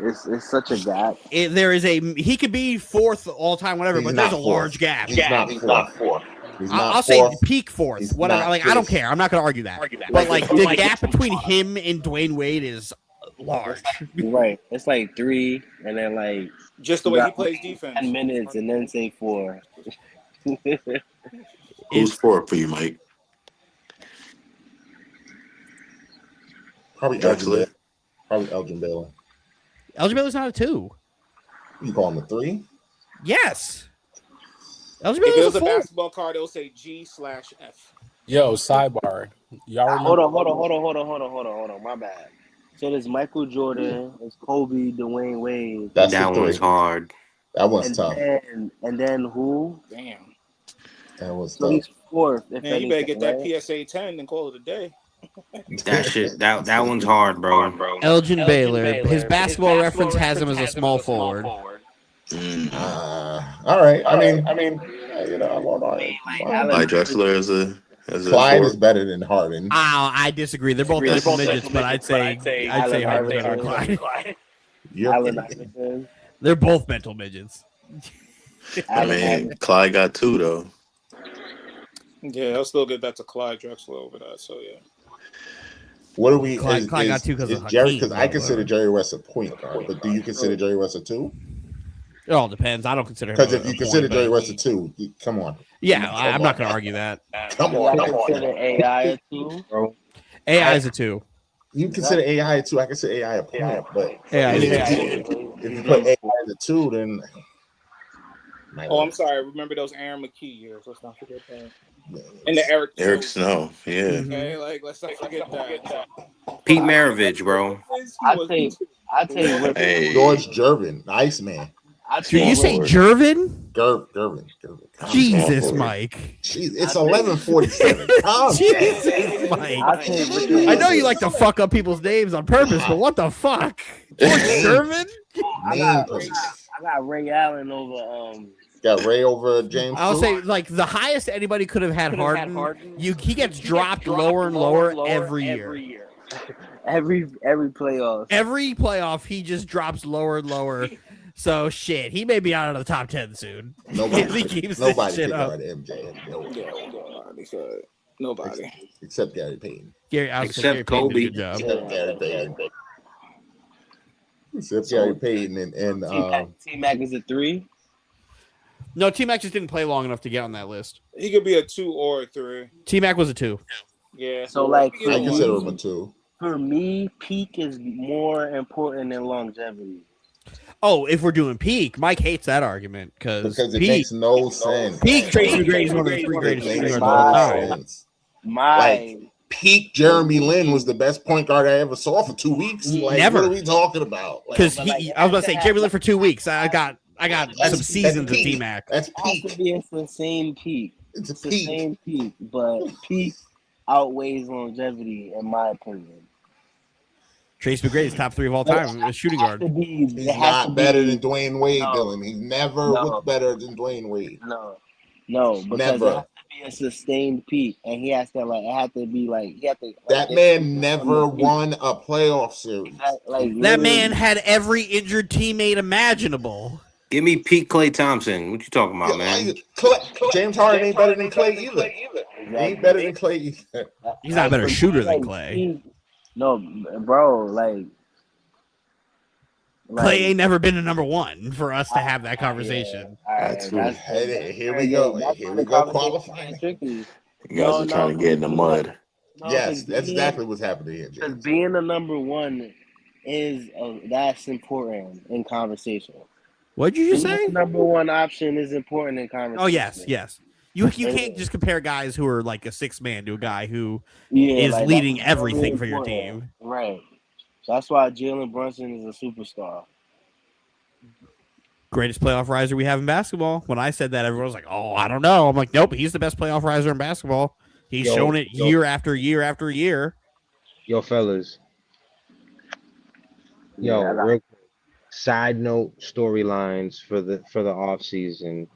it's such a gap. He could be fourth all time, whatever, He's but not there's a fourth. large gap. He's not fourth. He's not I'll say fourth. peak fourth, He's whatever. not Like I don't fifth. care. I'm not gonna argue that. But like the gap between him and Dwayne Wade is large. Right. It's like 3, and then like Just the you way he got plays defense. 10 minutes, and then say 4. Who's fourth for you, Mike? Probably Elgin Baylor. Drexler. Elgin Baylor's not a 2. You call him a 3? Yes. Elgin If it Baylor's was a 4. basketball card, it'll say G/F. Yo, sidebar. Y'all remember? Hold on. My bad. So there's Michael Jordan, there's Kobe, Dwayne Wade. That's That the one's 3. hard. That one's tough. And then who? Damn. That was So tough. he's 4th. If Man, you better anything, get that right? PSA 10 and call it a day. That shit. That one's hard, bro. Elgin Baylor. His basketball reference has him as a small forward. All right. I mean, you know, I'm on it. Like Drexler as a Clyde is fourth. better than Harden. I disagree. They're both mental midgets, but I'd say Harden's better than Clyde. Allen Iverson. They're both mental midgets. I mean, Clyde got 2 though. Yeah, I'll still give that to Clyde Drexler over that. So yeah. What do we? Clyde got 2 because of Jerry? Hakeem, Because I consider Jerry West a point guard, but do you consider Jerry West a 2? It all depends. I don't consider him. Because if you a consider point, Jerry but- West a 2, come on. yeah, I'm not going to argue that. Come I on. consider AI a 2, bro. AI is a 2. You consider AI a 2. I consider AI a point, but AI is Yeah. a 2. if you put AI as a 2, then. Oh, I'm sorry. Remember those Aaron McKee years? Let's not forget that. And the Eric Snow. Yeah. Okay, like let's not forget that. Pete Maravich, bro. I tell you what. Hey. George Gervin, Iceman. Did you say Jervin? Gervin. Jesus, Mike. Jeez, it's 11:47. Jesus, Mike. I know you like to fuck up people's names on purpose, but what the fuck? George Jervin? I got Ray Allen over Got Ray over James. I'll say like the highest anybody could have had Harden. He gets dropped lower and lower every year. every playoff. Every playoff he just drops lower and lower. So shit, he may be out of the top 10 soon. Nobody, He keeps this nobody shit could up. guard MJ. Nobody. Except Gary Payton. Gary, I was saying Gary Except Payton did a Kobe. good job. Except Gary Payton. Except So- Gary Payton and T-Mac is a 3. No, T-Mac just didn't play long enough to get on that list. He could be a 2 or a 3. T-Mac was a 2. Yeah. So like Either I one. consider him a 2. for me, peak is more important than longevity. Oh, if we're doing peak, Mike hates that argument because Because it peak, makes no sense. peak Tracy McGrady is one of the 3 greatest It shooting makes guards no of all time. sense. My Like, peak Jeremy Lin was the best point guard I ever saw for 2 weeks. Like, Never. what are we talking about? Like, Because I was about to say Jeremy Lin for 2 weeks. I got That's- some seasons of peak. T-Mac. That's it has to peak. be it's the same peak. It's a It's the peak. same peak, but peak outweighs longevity in my opinion. Tracy McGrady is top 3 of all time as shooting guard. He's not better than Dwayne Wade, No. Dylan. He's never No. looked better than Dwayne Wade. No, because Never. it has to be a sustained peak, and he has to he had to be he had to. Like, That man never won a playoff series. That man had every injured teammate imaginable. Give me Pete Klay Thompson. What you talking about, man? James Harden ain't better than Clay either. He ain't better than Clay either. He's not a better shooter than Clay. No, bro, Clay ain't never been a number 1 for us to have that conversation. Here we go. Here we go qualifying. Tricky. You guys are trying to get in the mud. Yes, that's exactly what's happening here, Because James. being the number 1 is that's important in conversation. What did you just Being say? the number 1 option is important in conversation. Oh, yes. You can't just compare guys who are like a 6 man to a guy who Yeah, is like, leading that's everything really for your important. team. Right. That's why Jalen Brunson is a superstar. Greatest playoff riser we have in basketball. When I said that, everyone was like, "Oh, I don't know." I'm like, "Nope, he's the best playoff riser in basketball. He's shown it year after year after year." Yo, fellas. Real quick. Side note storylines for the offseason.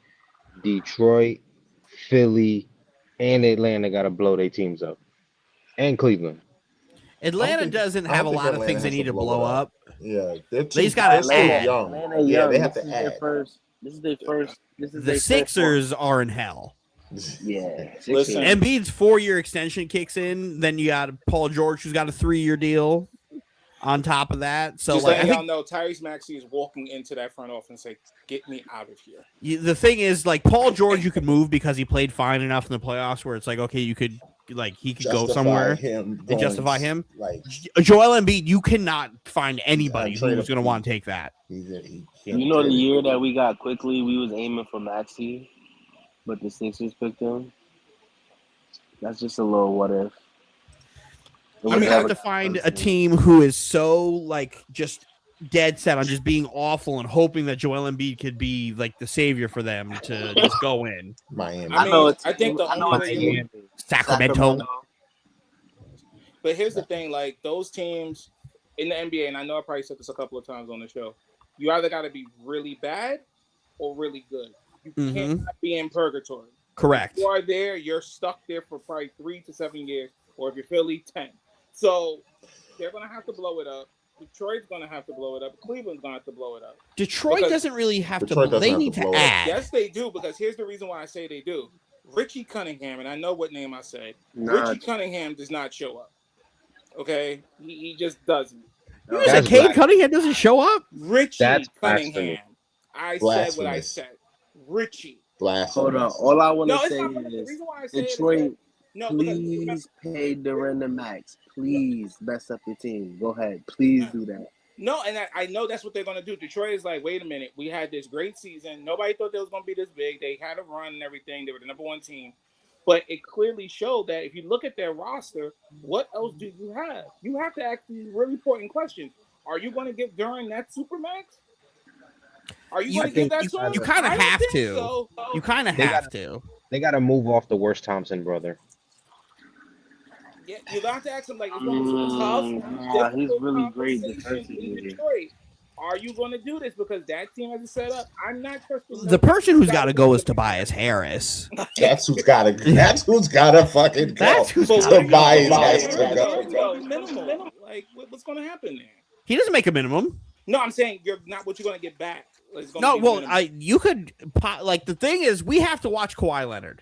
Detroit, Philly, and Atlanta got to blow their teams up. And Cleveland. Atlanta doesn't have a lot of things they need to blow up. Yeah, they're They just got to add. young. Atlanta Yeah, young. they have This to is their add. first. This is their first. The Sixers are in hell. Yeah. Listen. Embiid's 4-year extension kicks in. Then you got Paul George, who's got a 3-year deal on top of that. So, Just like, letting y'all know, Tyrese Maxey is walking into that front office and say, "Get me out of here." The thing is, like, Paul George, you could move because he played fine enough in the playoffs where it's like, okay, you could, like, he could go somewhere and justify him. Like Joel Embiid, you cannot find anybody who's trade going to him. want to take that. You know the year that we got quickly, we was aiming for Maxey, but the Sixers picked him. That's just a little what if. You have to find a team who is so, like, just dead set on just being awful and hoping that Joel Embiid could be, like, the savior for them to just go in. Miami. I think the only way. Sacramento. But here's the thing: like those teams in the NBA, and I know I probably said this a couple of times on the show. You either got to be really bad or really good. You can't be in purgatory. Correct. If you are there, you're stuck there for probably 3 to 7 years, or if you're Philly, 10. So they're gonna have to blow it up. Detroit's gonna have to blow it up. Cleveland's gonna have to blow it up. Detroit doesn't really have Detroit to. doesn't They have need to to blow it up. add. Yes, they do, because here's the reason why I say they do. Richie Cunningham, and I know what name I said. Nah. Richie Cunningham does not show up. Okay? He just doesn't. You said Cade Cunningham doesn't show up? Richie That's Cunningham. blasphemy. I said what I Blasphemous. said. Richie. Hold on. All I want No, to it's say not. The is reason why I say it is Detroit, that- no, because please pay Durant max. Please mess up your team. Go ahead. Please do that. no, and I know that's what they're going to do. Detroit is like, wait a minute. We had this great season. Nobody thought they was going to be this big. They had a run and everything. They were the number 1 team. But it clearly showed that if you look at their roster, what else do you have? You have to ask these really important questions. Are you going to give Durant that supermax? Are you going to give that to him? You kind of I don't have think to. so. You kind of They have gotta- to. They got to move off the worst Thompson brother. Yeah, you got to ask him, like, it's going to be tough. Nah, he's difficult really great conversation in defensively. Detroit. Are you going to do this? Because that team has it set up. I'm not trusting The person who's got to go is Tobias Harris. That's who's got to. That's who's got to fucking go. That's who's But gotta Tobias go. has to go. It's gonna be minimal. Like, what's going to happen there? He doesn't make a minimum. No, I'm saying you're not what you're going to get back. No, well, you could like the thing is we have to watch Kawhi Leonard,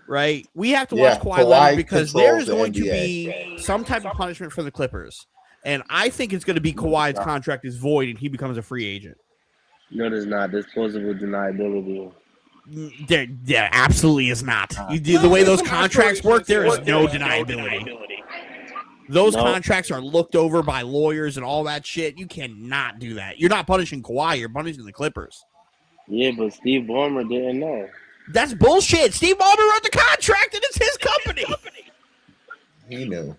right? We have to watch Kawhi Leonard because there is going to be some type of punishment for the Clippers, and I think it's going to be Kawhi's contract is void and he becomes a free agent. No, there's not. There's plausible deniability. There absolutely is not. The way those contracts work, there is no deniability. Those contracts are looked over by lawyers and all that shit. You cannot do that. You're not punishing Kawhi. You're punishing the Clippers. Yeah, but Steve Ballmer didn't know. That's bullshit. Steve Ballmer wrote the contract, and it's his company. He knew.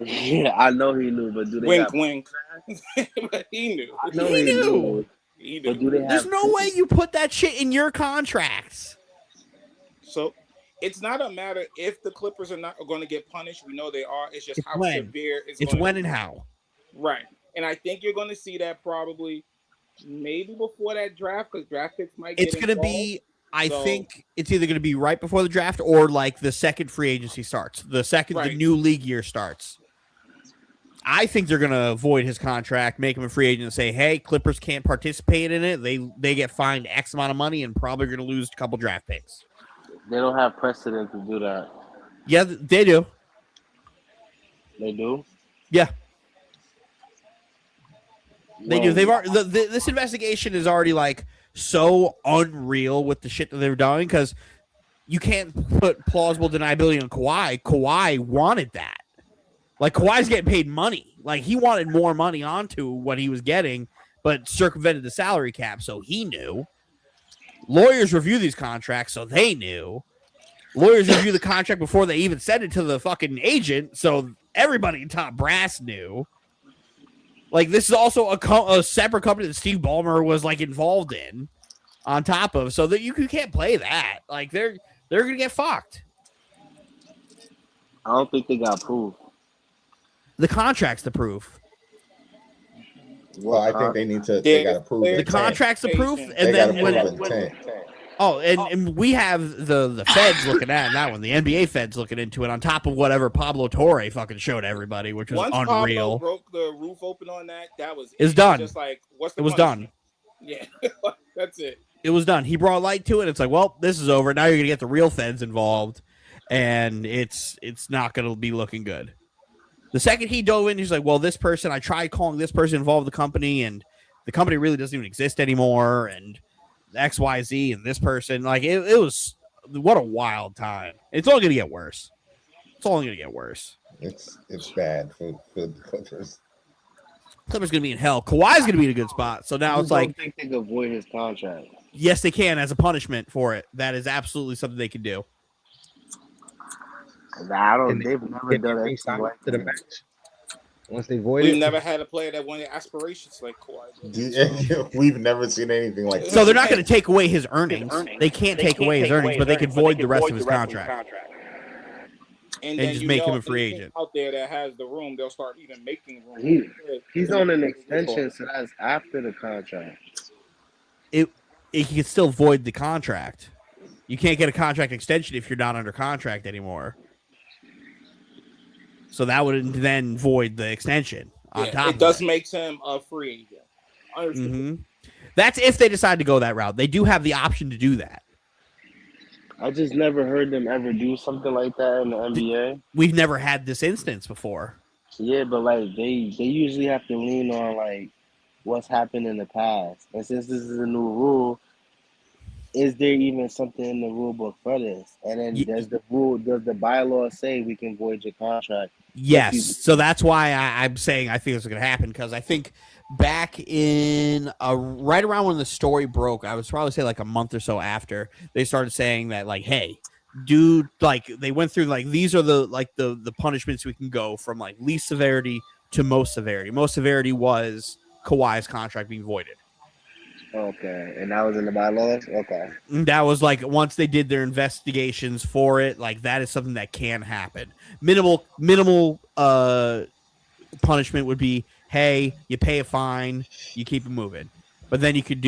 Yeah, I know he knew, but do they wink? But he knew. I know he knew. But do they There's no way you put that shit in your contracts. So it's not a matter if the Clippers are not going to get punished. We know they are. It's just how severe it's when and how. Right. And I think you're going to see that probably maybe before that draft because draft picks might get involved. It's going to be, I think it's either going to be right before the draft or like the second free agency starts. The new league year starts. I think they're going to void his contract, make him a free agent, and say, hey, Clippers can't participate in it. They get fined X amount of money and probably going to lose a couple draft picks. They don't have precedent to do that. Yeah, they do. They do? Yeah. They do. They've already, this investigation is already like so unreal with the shit that they're doing because you can't put plausible deniability on Kawhi. Kawhi wanted that. Like Kawhi's getting paid money. Like he wanted more money onto what he was getting, but circumvented the salary cap, so he knew. Lawyers review these contracts, so they knew. Lawyers review the contract before they even send it to the fucking agent, so everybody in top brass knew. Like, this is also a separate company that Steve Ballmer was, like, involved in on top of, so that you can't play that. Like, they're going to get fucked. I don't think they got proof. The contract's the proof. Well, I think they need to. They got to prove the contract's the proof, and then when we have the feds looking at that one, the NBA feds looking into it on top of whatever Pablo Torre fucking showed everybody, which was unreal. Once Pablo broke the roof open on that, that was it's done. Just like what's the it was done. Yeah, that's it. It was done. He brought light to it. It's like, well, this is over. Now you're gonna get the real feds involved, and it's not gonna be looking good. The second he dove in, he's like, well, this person, I tried calling this person involved with the company, and the company really doesn't even exist anymore, and XYZ, and this person. Like, it was, what a wild time. It's only going to get worse. It's only going to get worse. It's bad for the Clippers. Clippers going to be in hell. Kawhi's going to be in a good spot. So now it's like. I think they can avoid his contract. Yes, they can as a punishment for it. That is absolutely something they can do. I don't. They've never done anything like to the bench. Once they void we've never had a player that wanted aspirations like Kawhi. We've never seen anything like that. So they're not going to take away his earnings. They can't take away his earnings, but they can void the rest of his contract. And just make him a free agent. Out there that has the room, they'll start even making room. He's on an extension, so that's after the contract. It can still void the contract. You can't get a contract extension if you're not under contract anymore. So that would then void the extension on top. It does make him a free agent. Mm-hmm. That's if they decide to go that route. They do have the option to do that. I just never heard them ever do something like that in the NBA. We've never had this instance before. Yeah, but like they usually have to lean on like what's happened in the past. And since this is a new rule, is there even something in the rule book for this? And then does the bylaw say we can void your contract? Yes. So that's why I'm saying I think it's going to happen, because I think back in right around when the story broke, I would probably say like a month or so after, they started saying that like, hey, dude, like they went through like these are the punishments we can go from like least severity to most severity. Most severity was Kawhi's contract being voided. Okay, and that was in the bylaws? Okay. That was like once they did their investigations for it, like that is something that can happen. Minimal punishment would be, hey, you pay a fine, you keep it moving. But then you could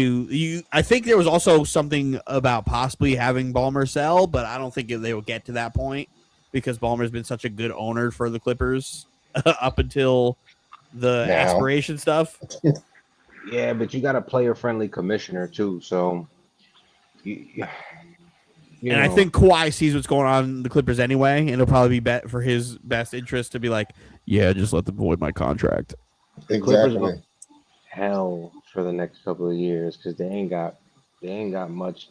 I think there was also something about possibly having Ballmer sell, but I don't think they will get to that point because Ballmer's been such a good owner for the Clippers up until the aspiration stuff. Yeah, but you got a player-friendly commissioner too, so you, you And I know think Kawhi sees what's going on in the Clippers anyway, and it'll probably be for his best interest to be like, yeah, just let them void my contract. the Clippers are Exactly. hell for the next couple of years because they ain't got much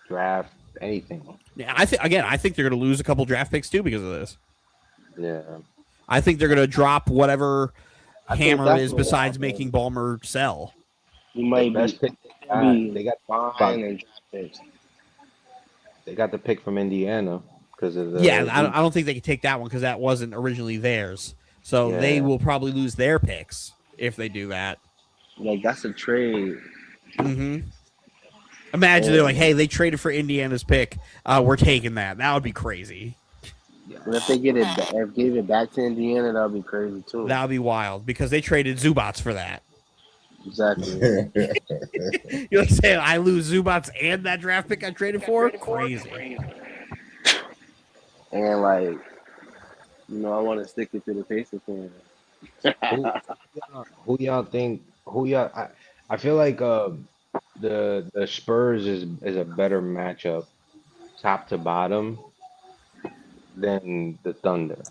draft anything. Yeah, I think they're going to lose a couple draft picks too because of this. Yeah, I think they're going to drop whatever I think hammer that's is what will besides happen. making Ballmer sell. You the might best be pick be they got about fine and draft picks. they got the pick from Indiana because of Yeah, the I don't think they can take that one because that wasn't originally theirs. So they yeah. will probably lose their picks if they do that. Like that's a trade. Mm-hmm. Imagine they're like, And hey, they traded for Indiana's pick. We're taking that. That would be crazy. but if they get it, if gave it back to Indiana, that'd be crazy too. That would be wild because they traded Zubats for that. Exactly. You're like saying I lose Zubats and that draft pick I traded for? Crazy. And like, I want to stick it to the Pacers fan. Who y'all think? I feel like the Spurs is a better matchup top to bottom than the Thunder.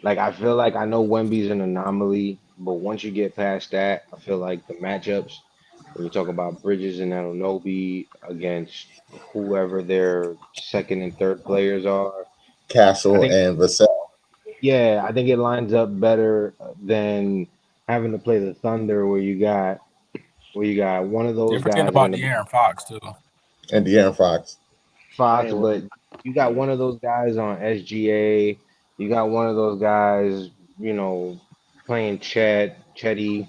Like I feel like I know Wemby's an anomaly, but once you get past that, I feel like the matchups when you talk about Bridges and Anunoby against whoever their second and third players are, I Castle think and Vassell. yeah, I think it lines up better than having to play the Thunder where you got one of You're those forgetting guys are about gonna be De'Aaron Fox too. And De'Aaron Fox. I Fox, ain't but you got one of those guys on SGA. You got one of those guys, playing Chetty.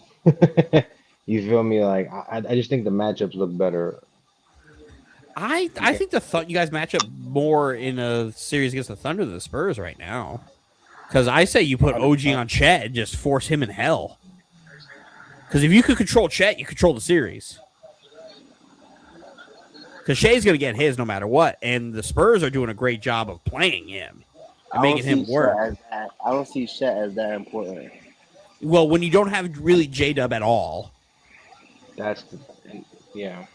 You feel me? Like I just think the matchups look better. I think you guys match up more in a series against the Thunder than the Spurs right now. Because I say you put OG 100%. on Chet and just force him in hell. Because if you could control Chet, you control the series. Because Shea's going to get his no matter what, and the Spurs are doing a great job of playing him and I don't making see him Shet work. as that. I don't see Shet as that important. Well, when you don't have really J Dub at all, That's yeah. and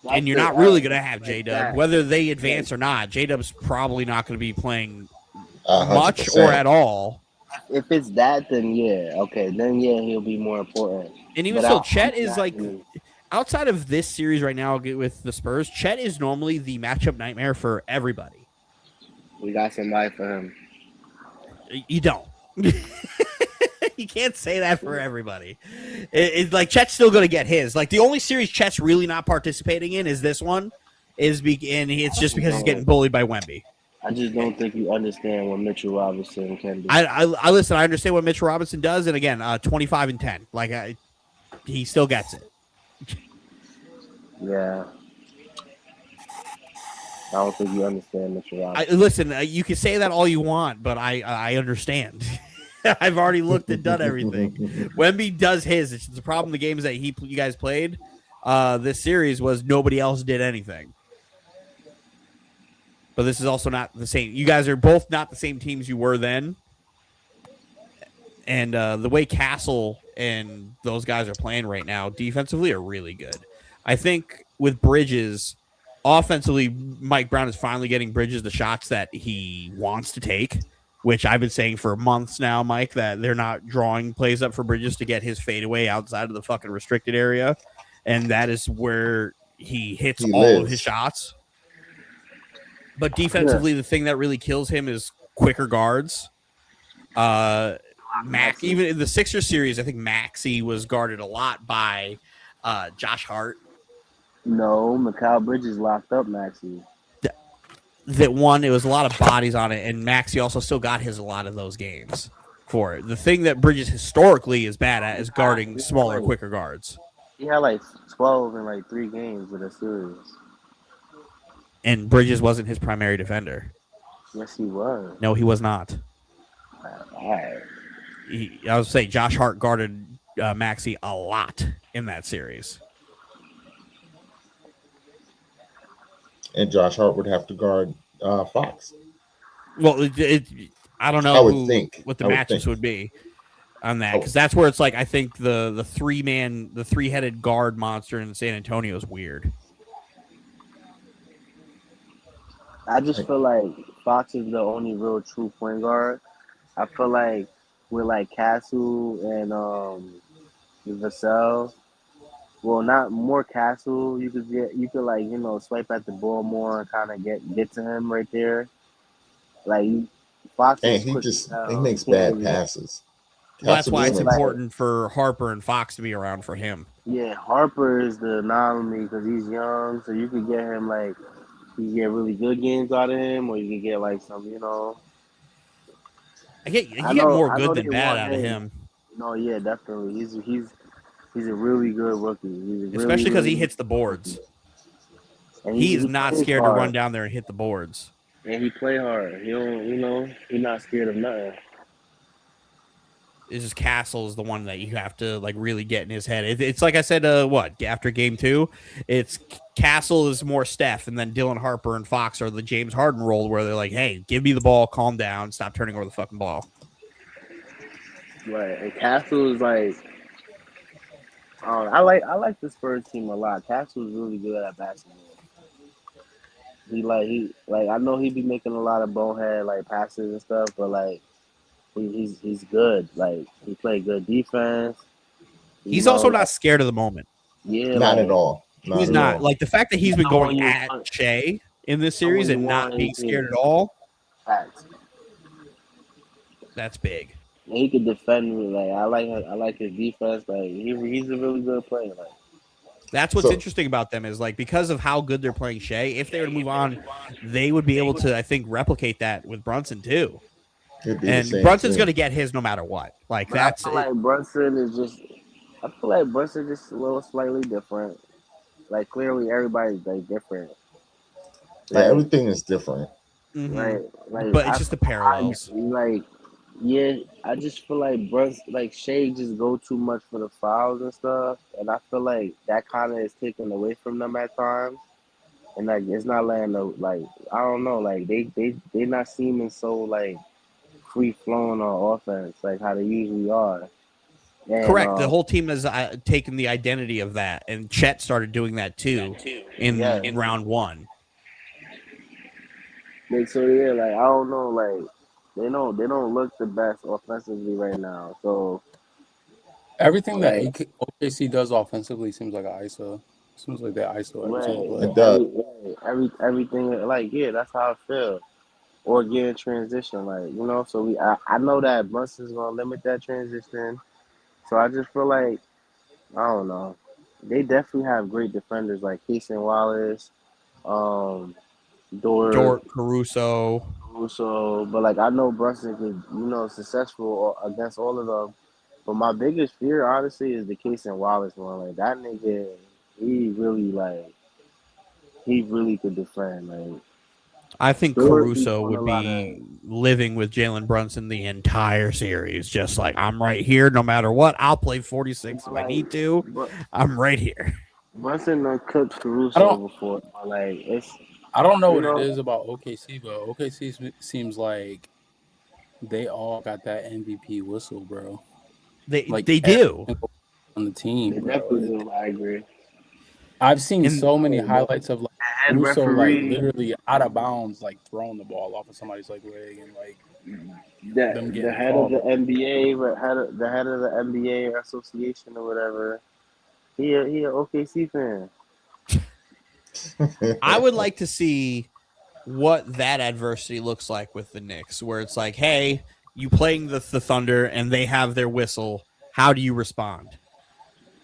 That's you're it. not really going to have J Like Dub, that. whether they advance or not, J Dub's probably not going to be playing much or 100%. at all. If it's that, then yeah, okay, then yeah, he'll be more important. And even But still, I'm Chet is like imagining outside of this series right now with the Spurs, Chet is normally the matchup nightmare for everybody. we got somebody for him. You don't. You can't say that for everybody. It's like Chet's still going to get his. Like the only series Chet's really not participating in is this one, and it's just because he's getting bullied by Wemby. I just don't think you understand what Mitchell Robinson can do. I listen. I understand what Mitchell Robinson does, and again, 25 and 10. Like he still gets it. Yeah. I don't think you understand Mitchell Robinson. Listen, you can say that all you want, but I understand. I've already looked and done everything. Wemby does his. It's the problem. The games that you guys played this series was nobody else did anything. But this is also not the same. You guys are both not the same teams you were then. And the way Castle and those guys are playing right now, defensively, are really good. I think with Bridges, offensively, Mike Brown is finally getting Bridges the shots that he wants to take, which I've been saying for months now, Mike, that they're not drawing plays up for Bridges to get his fadeaway outside of the fucking restricted area. And that is where he hits all of his shots. But defensively, the thing that really kills him is quicker guards. Even in the Sixers series, I think Maxey was guarded a lot by Josh Hart. No, Mikal Bridges locked up Maxey. That one, it was a lot of bodies on it, and Maxey also still got a lot of those games for it. The thing that Bridges historically is bad at is guarding smaller, quicker guards. He had like 12 in like 3 games in a series. And Bridges wasn't his primary defender. Yes, he was. No, he was not. All right. I would say Josh Hart guarded Maxey a lot in that series. And Josh Hart would have to guard Fox. Well, I don't know I would think. what the matchups would be. on that, because that's where it's like I think the three-headed guard monster in San Antonio is weird. I just feel like Fox is the only real true point guard. I feel like with like Castle and Vassell, well, not more Castle. You could like swipe at the ball more and kind of get to him right there. Like Fox And is quick as he hell. makes bad passes. Well, that's why Castle it's just makes important for Harper and Fox to be around for him. Yeah, Harper is the anomaly because he's young, so you could get him like you can get really good games out of him, or you can get like some, You get more I good know than they bad want out of him. him. No, yeah, definitely. He's a really good rookie. He's a Especially because he really hits the good boards. rookie. And He is not plays scared to run hard. down there and hit the boards. And he play hard. He don't, he's not scared of nothing. It's just Castle is the one that you have to like really get in his head. It's like I said, after game 2, it's Castle is more Steph, and then Dylan Harper and Fox are the James Harden role where they're like, hey, give me the ball, calm down, stop turning over the fucking ball. Right. And Castle is like, I like the Spurs team a lot. Castle is really good at basketball. I know he be making a lot of bonehead like passes and stuff, but like he's good. Like he play good defense. He's also not Like scared of the moment. yeah, not at like all. He's not. Like the fact that he's been when going you at want, Shea in this when series you and not want being scared at all, facts. that's big. And he could defend me. Like I like his defense. Like he's a really good player. Like That's what's interesting about them is like because of how good they're playing Shea, if they were to move on, they would be able to, I think, replicate that with Brunson too. And Brunson's going to get his no matter what. Like but that's I feel like Brunson is just. I feel like Brunson just a little slightly different. Like clearly everybody's like different. Yeah, Like everything is different. But it's just the parallels. I just feel like Shea just go too much for the fouls and stuff, and I feel like that kind of is taken away from them at times, and like it's not letting the I don't know, like they not seeming so like free flowing on offense like how they usually are. And Correct. The whole team has taken the identity of that, and Chet started doing that too in round 1. So yeah, like I don't know, like they don't look the best offensively right now. So everything that OKC does offensively seems like an ISO. Seems like they ISO every single play. It does. Everything like that's how I feel. Or get in transition, so I know that Brunson's gonna limit that transition. So I just feel like I don't know. They definitely have great defenders like Casey Wallace, Dort, Caruso. But like I know Brunson is successful against all of them. But my biggest fear, honestly, is the Casey Wallace one. Like that nigga, he really could defend. Like I think Caruso would be living with Jalen Brunson the entire series. Just like, I'm right here no matter what. I'll play 46 if I need to. I'm right here. Brunson done cooked Caruso before. Like, I don't know what it is about OKC, but OKC seems like they all got that MVP whistle, bro. They do. On the team, they bro. definitely do. I agree. I've seen so many highlights of like Caruso like referee, literally out of bounds, like throwing the ball off of somebody's like leg and like the head of the NBA, the head of the NBA association or whatever. He an OKC fan. I would like to see what that adversity looks like with the Knicks, where it's like, hey, you playing the Thunder and they have their whistle. How do you respond?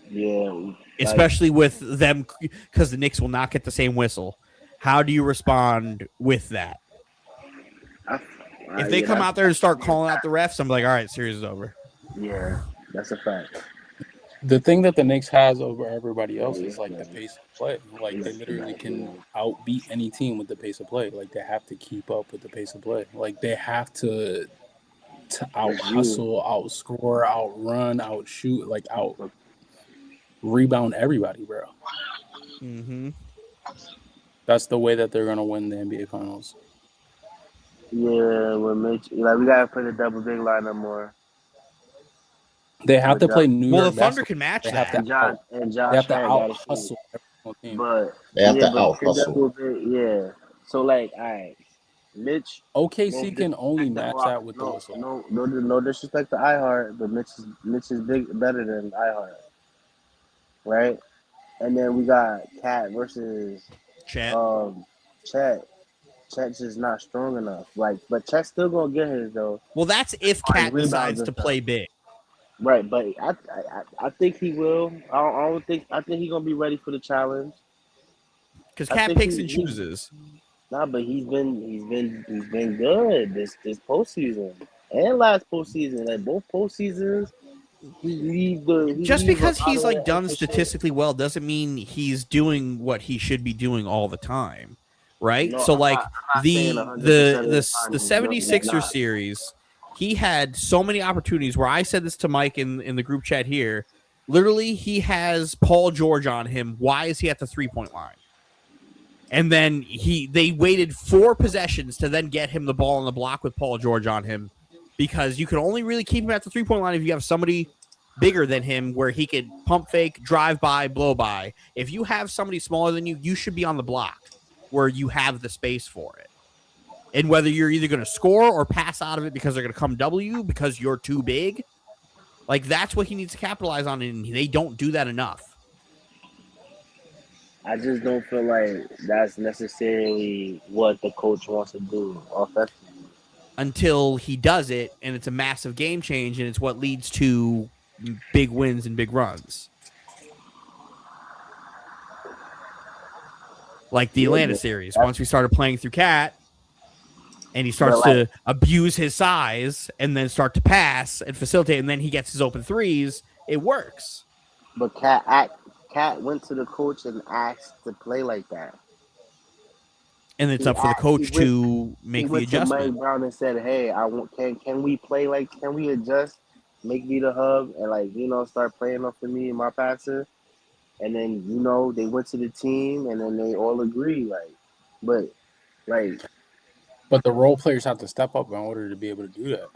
Yeah. Especially with them, because the Knicks will not get the same whistle. How do you respond with that? If they come out there and start calling out the refs, I'm like, all right, series is over. Yeah, that's a fact. The thing that the Knicks has over everybody else is like the pace of play. Like they literally can outbeat any team with the pace of play. Like they have to keep up with the pace of play. Like they have to out hustle, outscore, outrun, outshoot, like out rebound everybody, bro. Mm-hmm. That's the way that they're gonna win the NBA Finals. Yeah, with Mitch, we gotta play the double big lineup more. They have But to play New Well, York the Thunder basketball. can match They have that. to out. And They Josh have to Hart out got to see. hustle every single team. But They have to but out here's that hustle. little bit, yeah. So like, all right, Mitch. No OKC can only disrespect to match that with the no whistle. no disrespect to iHeart, but Mitch is better than iHeart, right? And then we got Cat versus Chet. um Chet. Chet's just not strong enough. Like, but Chet's still gonna get his though, Well, that's as if far as Cat rebounds decides and to stuff. play big. Right, but I think he will. I don't think I think he's gonna be ready for the challenge. Because I Cat think picks and he's chooses. nah, but he's been good this postseason and last postseason. Like both postseasons, he Just leaves a because lot he's of like the done extra shit. statistically well doesn't mean he's doing what he should be doing all the time. Right? No, So like I'm not saying the 100% the of the the time the he's 76ers not. series, he had so many opportunities where I said this to Mike in the group chat here. Literally, he has Paul George on him. Why is he at the 3-point line? And then they waited 4 possessions to then get him the ball on the block with Paul George on him, because you can only really keep him at the 3-point line if you have somebody bigger than him where he could pump fake, drive by, blow by. If you have somebody smaller than you, you should be on the block where you have the space for it. And whether you're either going to score or pass out of it because they're going to come W because you're too big, like that's what he needs to capitalize on, and they don't do that enough. I just don't feel like that's necessarily what the coach wants to do offensively. Until he does it, and it's a massive game change, and it's what leads to big wins and big runs. Like the Yeah, Atlanta but series. that's Once we started playing through Cat, and he but starts to abuse his size and then start to pass and facilitate, and then he gets his open threes, it works. but Cat went to the coach and asked to play like that. And it's He up for the asked, coach to he make the went to Mike adjustment. Brown and said, "Hey, I want can we play like can we adjust, make me the hub and like start playing off of me and my passer." And then they went to the team and then they all agreed but like But the role players have to step up in order to be able to do that.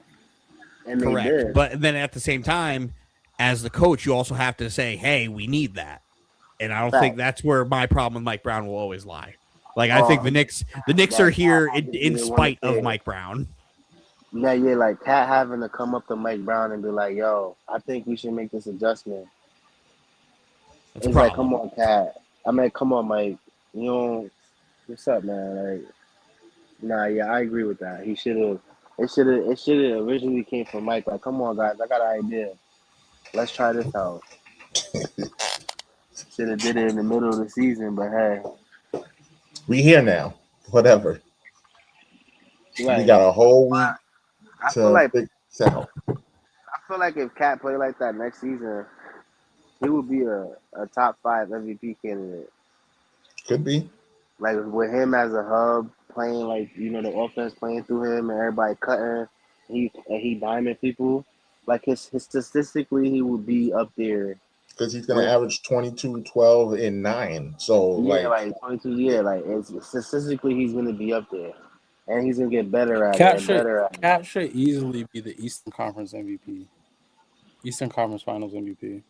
and they Correct. did. But then at the same time, as the coach, you also have to say, hey, we need that. And I don't think Fact. that's where my problem with Mike Brown will always lie. Like I think Oh, the Knicks are here in spite of Mike Brown. Yeah, like Cat having to come up to Mike Brown and be like, "Yo, I think we should make this adjustment." That's a It's like, problem. "Come on, Cat. I mean, come on, Mike. What's up, man? Like, nah, yeah, I agree with that. He should have. It should have originally came from Mike. Like, come on, guys, I got an idea. Let's try this out. Should have did it in the middle of the season, but hey, We here now. Whatever. We right. got a whole week I feel to like fix it out. if Cat played like that next season, he would be a top 5 MVP candidate. Could be. Like with him as a hub, playing like the offense playing through him and everybody cutting, he diamond people. Like his statistically, he would be up there. Because he's going to average 22, 12, and 9. So, like 22. Yeah, like statistically, he's gonna be up there, and he's gonna get better at it and better at it. Cat should easily be the Eastern Conference MVP, Eastern Conference Finals MVP.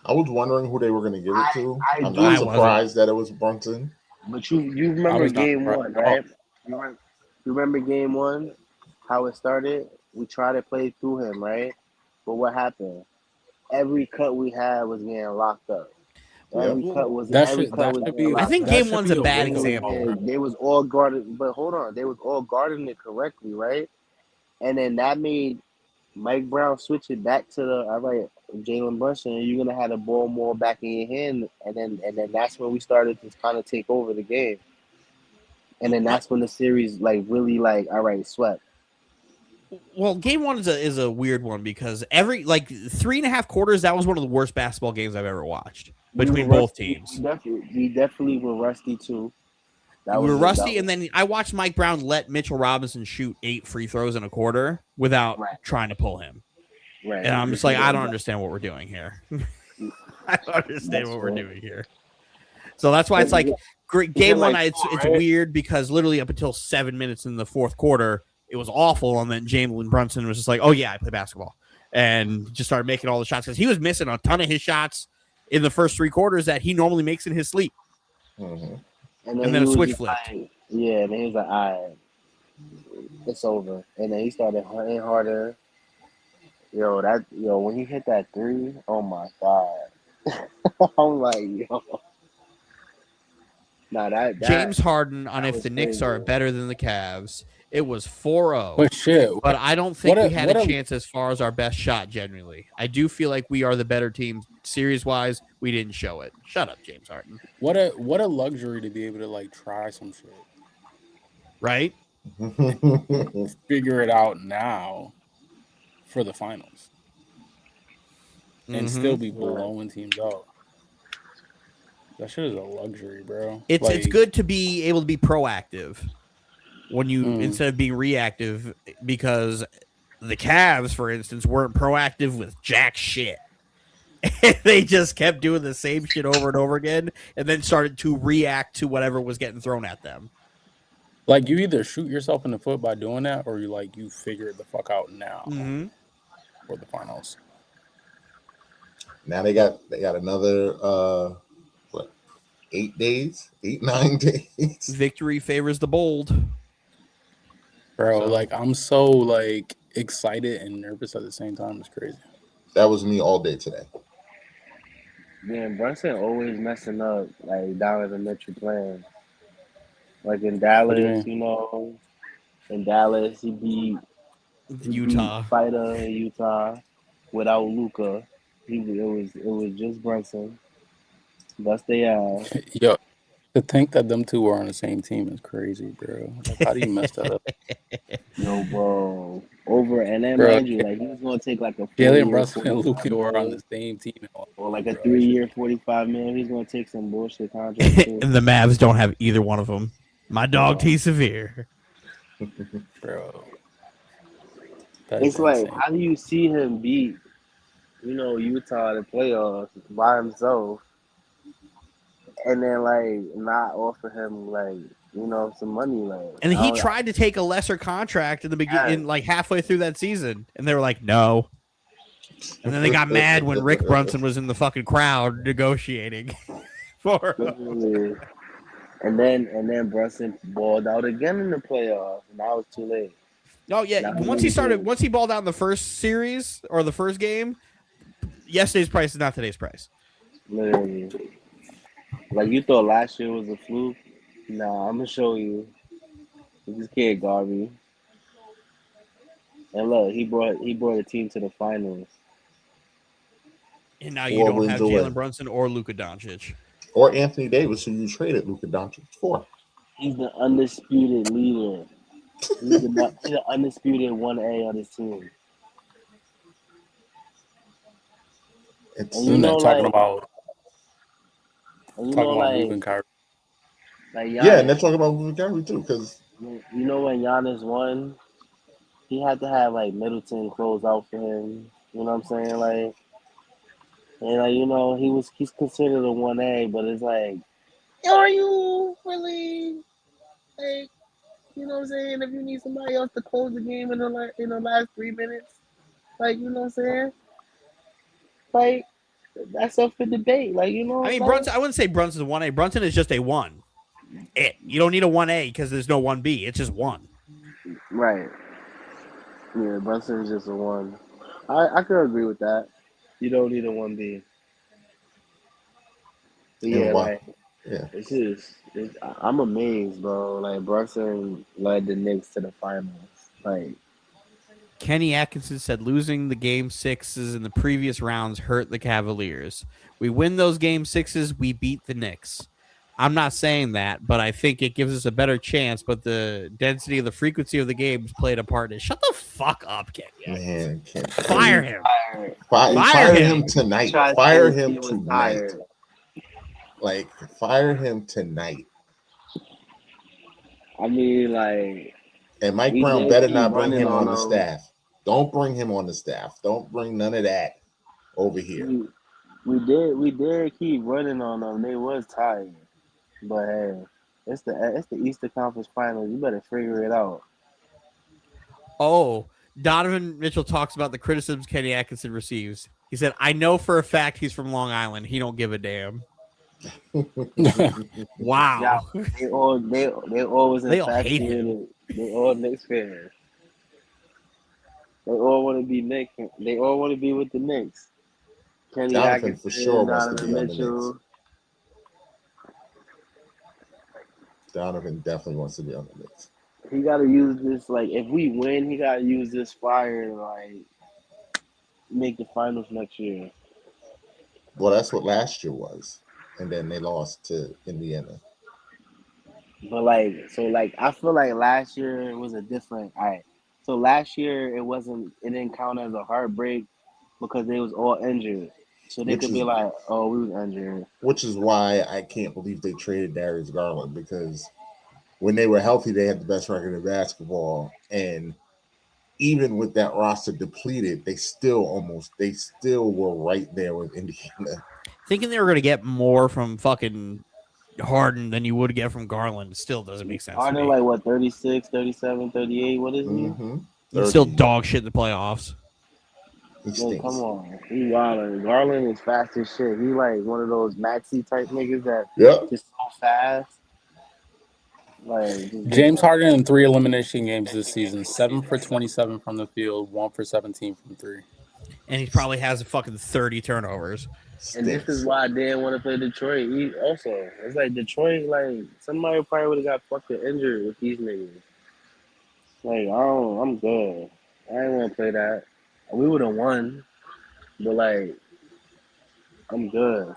I was wondering who they were going to give it to. I'm I not surprised that it was Brunson. But you remember game 1, right? You remember game 1, how it started? We tried to play through him, right? But what happened? Every cut we had was getting locked up. Every cut was getting locked I think up. game 1's a bad example. They was all guarded, but hold on, they was all guarding it correctly, right? And then that made Mike Brown switch it back to the all right, Jalen Brunson, you're gonna have the ball more back in your hand, and then that's when we started to kind of take over the game. And then that's when the series really all right, swept. Well, game 1 is a weird one because every 3.5 quarters, that was one of the worst basketball games I've ever watched between both teams. We definitely were rusty too. We were rusty, and then I watched Mike Brown let Mitchell Robinson shoot 8 free throws in a quarter without trying to pull him. Right. And I'm just like, I don't understand what we're doing here. I don't understand what we're doing here. So that's why it's like game 1. It's weird because literally up until 7 minutes in the fourth quarter, it was awful, and then Jalen Brunson was just like, "Oh yeah, I play basketball," and just started making all the shots because he was missing a ton of his shots in the first 3 quarters that he normally makes in his sleep. Mm-hmm. And then a switch flipped. Like, yeah, and then he was like, all right, it's over. And then he started hunting harder. When he hit that 3, oh my God. I'm like, yo. Nah, that James Harden on if was the Knicks crazy. are better than the Cavs. It was 4-0. But shit. But I don't think we had a chance as far as our best shot, genuinely. I do feel like we are the better team series-wise. We didn't show it. Shut up, James Harden. What a luxury to be able to, like, try some shit. Right? Figure it out now for the finals. And still be blowing teams out. That shit is a luxury, bro. It's good to be able to be proactive when you instead of being reactive, because the Cavs, for instance, weren't proactive with jack shit. They just kept doing the same shit over and over again, and then started to react to whatever was getting thrown at them. Like, you either shoot yourself in the foot by doing that, or you figure it the fuck out now for the finals. Now they got another 8 days, 9 days. Victory favors the bold, bro. So, like, I'm so like excited and nervous at the same time. It's crazy. That was me all day today. Man, Brunson always messing up, like, down at the Metro playing. Like in Dallas, in Dallas he beat Utah. Fighter in Utah without Luka. It was just Brunson. Bust they ass. Yo, to think that them two were on the same team is crazy, bro. Like, how do you mess that up? Yo, bro. And then, mind you, like, he was gonna take like a Jalen Brunson and Luka were on the same team, or like a 3-year, $45 million. He's gonna take some bullshit contract too. And the Mavs don't have either one of them. My dog T Severe, bro. It's like, how do you see him beat, Utah in the playoffs by himself, and then like not offer him like some money, like? And he tried to take a lesser contract in the beginning, like halfway through that season, and they were like, no. And then they got mad when Rick Brunson was in the fucking crowd negotiating for him. And then Brunson balled out again in the playoffs, and now it's too late. Oh yeah, once he balled out in the first series or the first game, yesterday's price is not today's price. Literally. Like, you thought last year was a fluke? Nah, I'm gonna show you. You just can't guard me. And look, he brought the team to the finals. And now you don't have Jalen Brunson or Luka Doncic. Or Anthony Davis, who you traded Luka Doncic for. He's the undisputed leader. He's the undisputed 1A on his team. Talking about moving Kyrie. Like, yeah, and they're talking about moving Kyrie too, because when Giannis won, he had to have like Middleton close out for him. You know what I'm saying? Like, and he's considered a 1A, but it's like, are you really, like, you know what I'm saying? If you need somebody else to close the game in the last 3 minutes, like, you know what I'm saying? Like, that's up for debate. Like, I mean, Brunson. I wouldn't say Brunson's a 1A. Brunson is just a 1. You don't need a 1A because there's no 1B. It's just 1. Right. Yeah, Brunson is just a 1. I could agree with that. You don't need a 1B. But yeah, I'm amazed, bro. Like, Brunson led the Knicks to the finals. Like, Kenny Atkinson said losing the game 6s in the previous rounds hurt the Cavaliers. We win those game 6s, we beat the Knicks. I'm not saying that, but I think it gives us a better chance. But the density of the frequency of the games played a part in it. Shut the fuck up, Kenny. Man, fire him. Fire him tonight. Fire him tonight. Like, fire him tonight. I mean, like, and Mike Brown better not bring him on the staff. Don't bring him on the staff. Don't bring none of that over here. We did keep running on them. They was tired. But hey, it's the Eastern Conference Finals. You better figure it out. Oh, Donovan Mitchell talks about the criticisms Kenny Atkinson receives. He said, "I know for a fact he's from Long Island. He don't give a damn." Wow. Yeah, they always They all hate him. infatuated. They all Knicks fans. They all want to be Knicks. They all want to be with the Knicks. Kenny Jonathan for sure Atkinson, wants to be Donovan on the Knicks. Mitchell. Donovan definitely wants to be on the Knicks. He got to use this. Like, if we win, he got to use this fire to like make the finals next year. Well, that's what last year was, and then they lost to Indiana. But I feel like last year it was a different. All right. So last year it wasn't. It didn't count as a heartbreak because they was all injured. So they could be like, "Oh, we was injured." Which is why I can't believe they traded Darius Garland, because when they were healthy, they had the best record in basketball, and even with that roster depleted, they still were right there with Indiana. Thinking they were going to get more from fucking Harden than you would get from Garland still doesn't make sense. Harden, like, what, 36, 37, 38? What is he? Mm-hmm. He's still dog shit in the playoffs. Man, come on. He wildin'. Garland is fast as shit. He like one of those Maxi type niggas that just so fast. Like, James Harden in 3 elimination games this season, 7 for 27 from the field, 1 for 17 from 3. And he probably has a fucking 30 turnovers. And this is why I didn't want to play Detroit. It's like Detroit, like somebody probably would have got fucking injured with these niggas. Like, I'm good. I didn't want to play that. We would have won, but like, I'm good.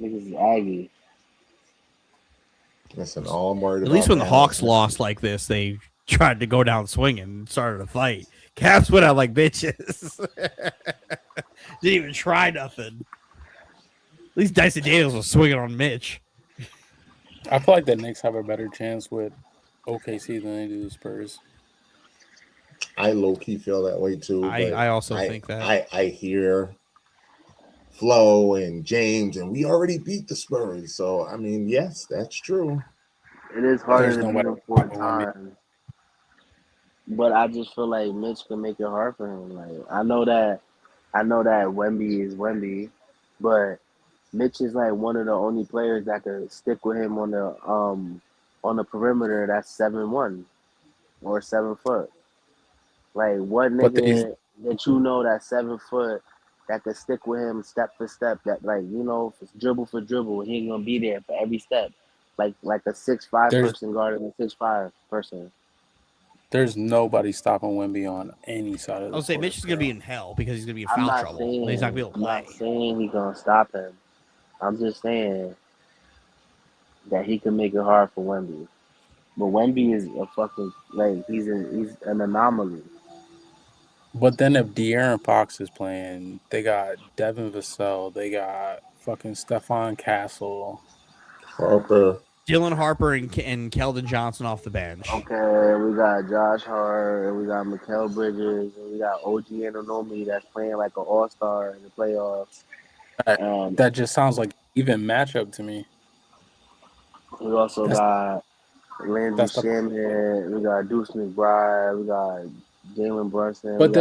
Niggas is aggy. Listen, all I'm worried At about. least when the Hawks lost like this, they tried to go down swinging and started a fight. Cavs went out like bitches. Didn't even try nothing. At least Dyson Daniels was swinging on Mitch. I feel like the Knicks have a better chance with OKC than they do the Spurs. I low-key feel that way too. I also think that. I hear Flo and James, and we already beat the Spurs. So, I mean, yes, that's true. It is harder to beat them 4 times. But I just feel like Mitch can make it hard for him. Like, I know that Wemby is Wemby, but Mitch is like one of the only players that could stick with him on the perimeter that's 7'1" or 7 foot. Like, what nigga that you know that's 7 foot that could stick with him step for step, that, like, you know, dribble for dribble, he ain't gonna be there for every step. Like a 6'5" person guarding a 6'5" person. There's nobody stopping Wemby on any side of the I'll say Mitch is going to be in hell because he's going to be in foul trouble. He's not going to be able to play. I'm not saying he's going to stop him. I'm just saying that he can make it hard for Wemby. But Wemby is a fucking, like, he's an anomaly. But then if De'Aaron Fox is playing, they got Devin Vassell, they got fucking Stephon Castle, Harper, Dylan Harper, and Keldon Johnson off the bench. Okay, we got Josh Hart, and we got Mikal Bridges, and we got OG Anunoby that's playing like an all-star in the playoffs. That just sounds like even matchup to me. We also got Landry Shamet, we got Deuce McBride, we got Jalen Brunson. But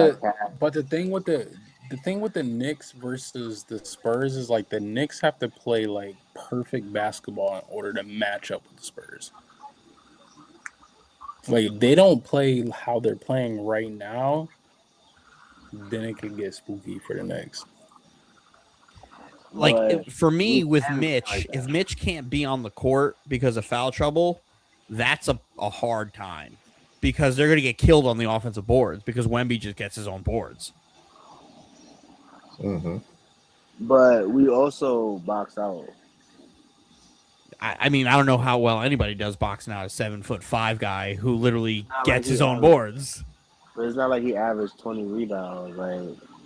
the thing with the Knicks versus the Spurs is like the Knicks have to play like perfect basketball in order to match up with the Spurs. Like, if they don't play how they're playing right now, then it could get spooky for the Knicks. Like, for me, with Mitch, if Mitch can't be on the court because of foul trouble, that's a hard time. Because they're going to get killed on the offensive boards because Wemby just gets his own boards. Mm-hmm. But we also box out. I mean, I don't know how well anybody does boxing out a 7'5" guy who literally gets his own boards. But it's not like he averaged 20 rebounds. Like,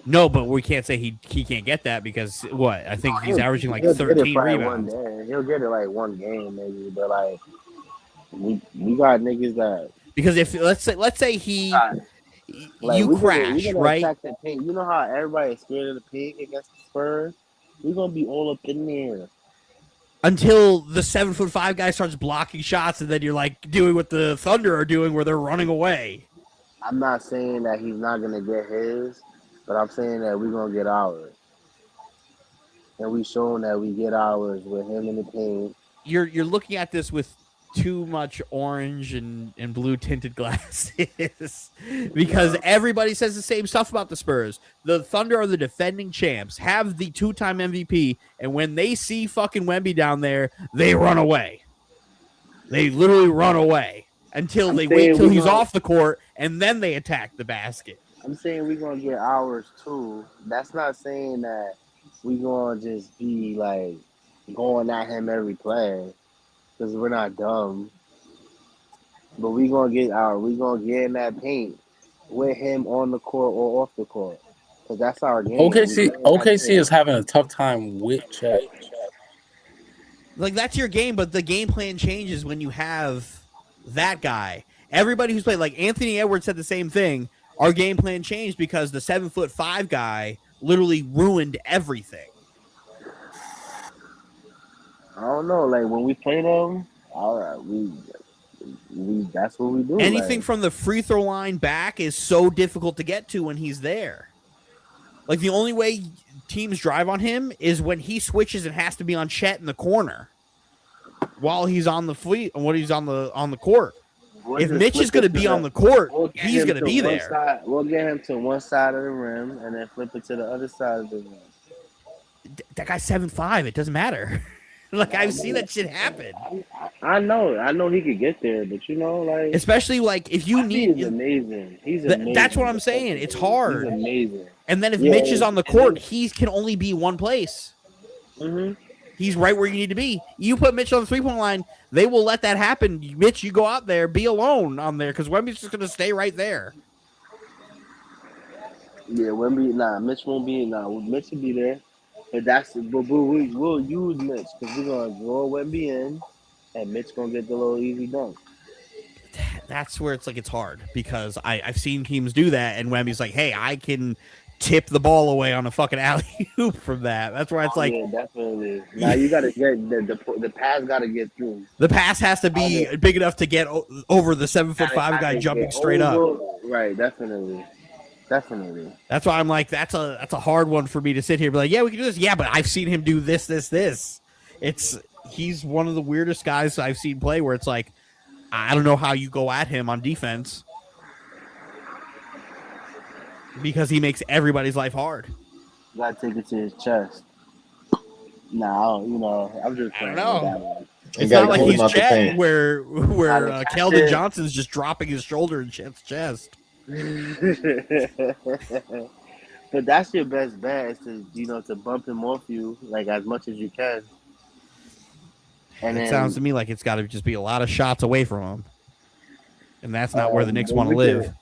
no, but we can't say he can't get that because what? I think he's averaging like 13 rebounds. He'll get it like one game maybe, but like we got niggas that. Because if let's say he, you crash, right? The paint. You know how everybody is scared of the paint against the Spurs? We're gonna be all up in there until the 7'5" guy starts blocking shots, and then you're like doing what the Thunder are doing, where they're running away. I'm not saying that he's not gonna get his, but I'm saying that we're gonna get ours, and we showing that we get ours with him in the paint. You're looking at this with too much orange and blue tinted glasses because No. everybody says the same stuff about the Spurs. The Thunder are the defending champs, have the 2-time MVP, and when they see fucking Wemby down there, they run away. They literally run away until I'm they wait saying till we he's gonna. off the court and then they attack the basket. I'm saying we're gonna get ours too. That's not saying that we gonna just be like going at him every play because we're not dumb. But we gonna get our. We gonna get in that paint with him on the court or off the court because that's our game. We OKC get in that OKC paint. is having a tough time with Chet. Like that's your game, but the game plan changes when you have that guy. Everybody who's played, like Anthony Edwards said the same thing. Our game plan changed because the 7'5" guy literally ruined everything. I don't know. Like when we play them, all right, we that's what we do. Anything Like, from the free throw line back is so difficult to get to when he's there. Like the only way teams drive on him is when he switches and has to be on Chet in the corner while he's on the fleet and when he's on the court. we'll If just Mitch flip is going it to be on the court, we'll get he's him going to to be one there. side. We'll get him to one side of the rim and then flip it to the other side of the rim. That guy's 7'5". It doesn't matter. Like I've seen that shit happen. I know he could get there, but you know, like Especially like if you need, he's amazing. He's amazing. that's what I'm saying. It's hard. He's amazing. And then if Yeah, Mitch is on the court, he can only be one place. Mhm. He's right where you need to be. You put Mitch on the 3-point line, they will let that happen. Mitch, you go out there, be alone on there because Wemby's just going to stay right there. Yeah, Mitch won't be. Mitch will be there. But we'll use Mitch because we're gonna draw Wemby in, and Mitch gonna get the little easy dunk. That's where it's like it's hard because I've seen teams do that, and Wemby's like, "Hey, I can tip the ball away on a fucking alley oop from that." That's where it's like, yeah, definitely. Now you gotta get the pass. Gotta get through. the pass has to be big enough to get over the 7'5" guy jumping straight up. Right, definitely. That's why I'm like, that's a hard one for me to sit here and be like, yeah, we can do this. Yeah, but I've seen him do this. He's one of the weirdest guys I've seen play where it's like, I don't know how you go at him on defense because he makes everybody's life hard. You gotta take it to his chest. Now, I'm just I don't playing with that know. one. It's not like he's Chet where Keldon Johnson's just dropping his shoulder in Chet's chest. But that's your best bet is to bump him off you like as much as you can. And it then, sounds to me like it's got to just be a lot of shots away from him, and that's not where the Knicks want to live.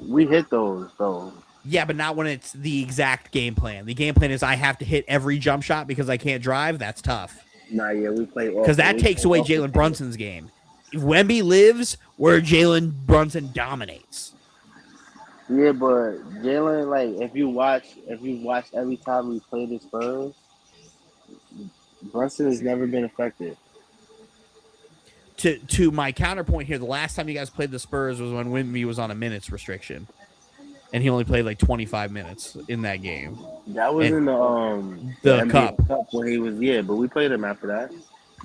We hit those though. Yeah, but not when it's the exact game plan. The game plan is I have to hit every jump shot because I can't drive. That's tough. Nah, yeah, we play because that takes away Jalen Brunson's game. If Wemby lives where Jalen Brunson dominates. Yeah, but Jalen, like if you watch every time we play the Spurs, Brunson has never been effective. To my counterpoint here, the last time you guys played the Spurs was when Wemby was on a minutes restriction, and he only played like 25 minutes in that game. That was in the cup when he was but we played him after that.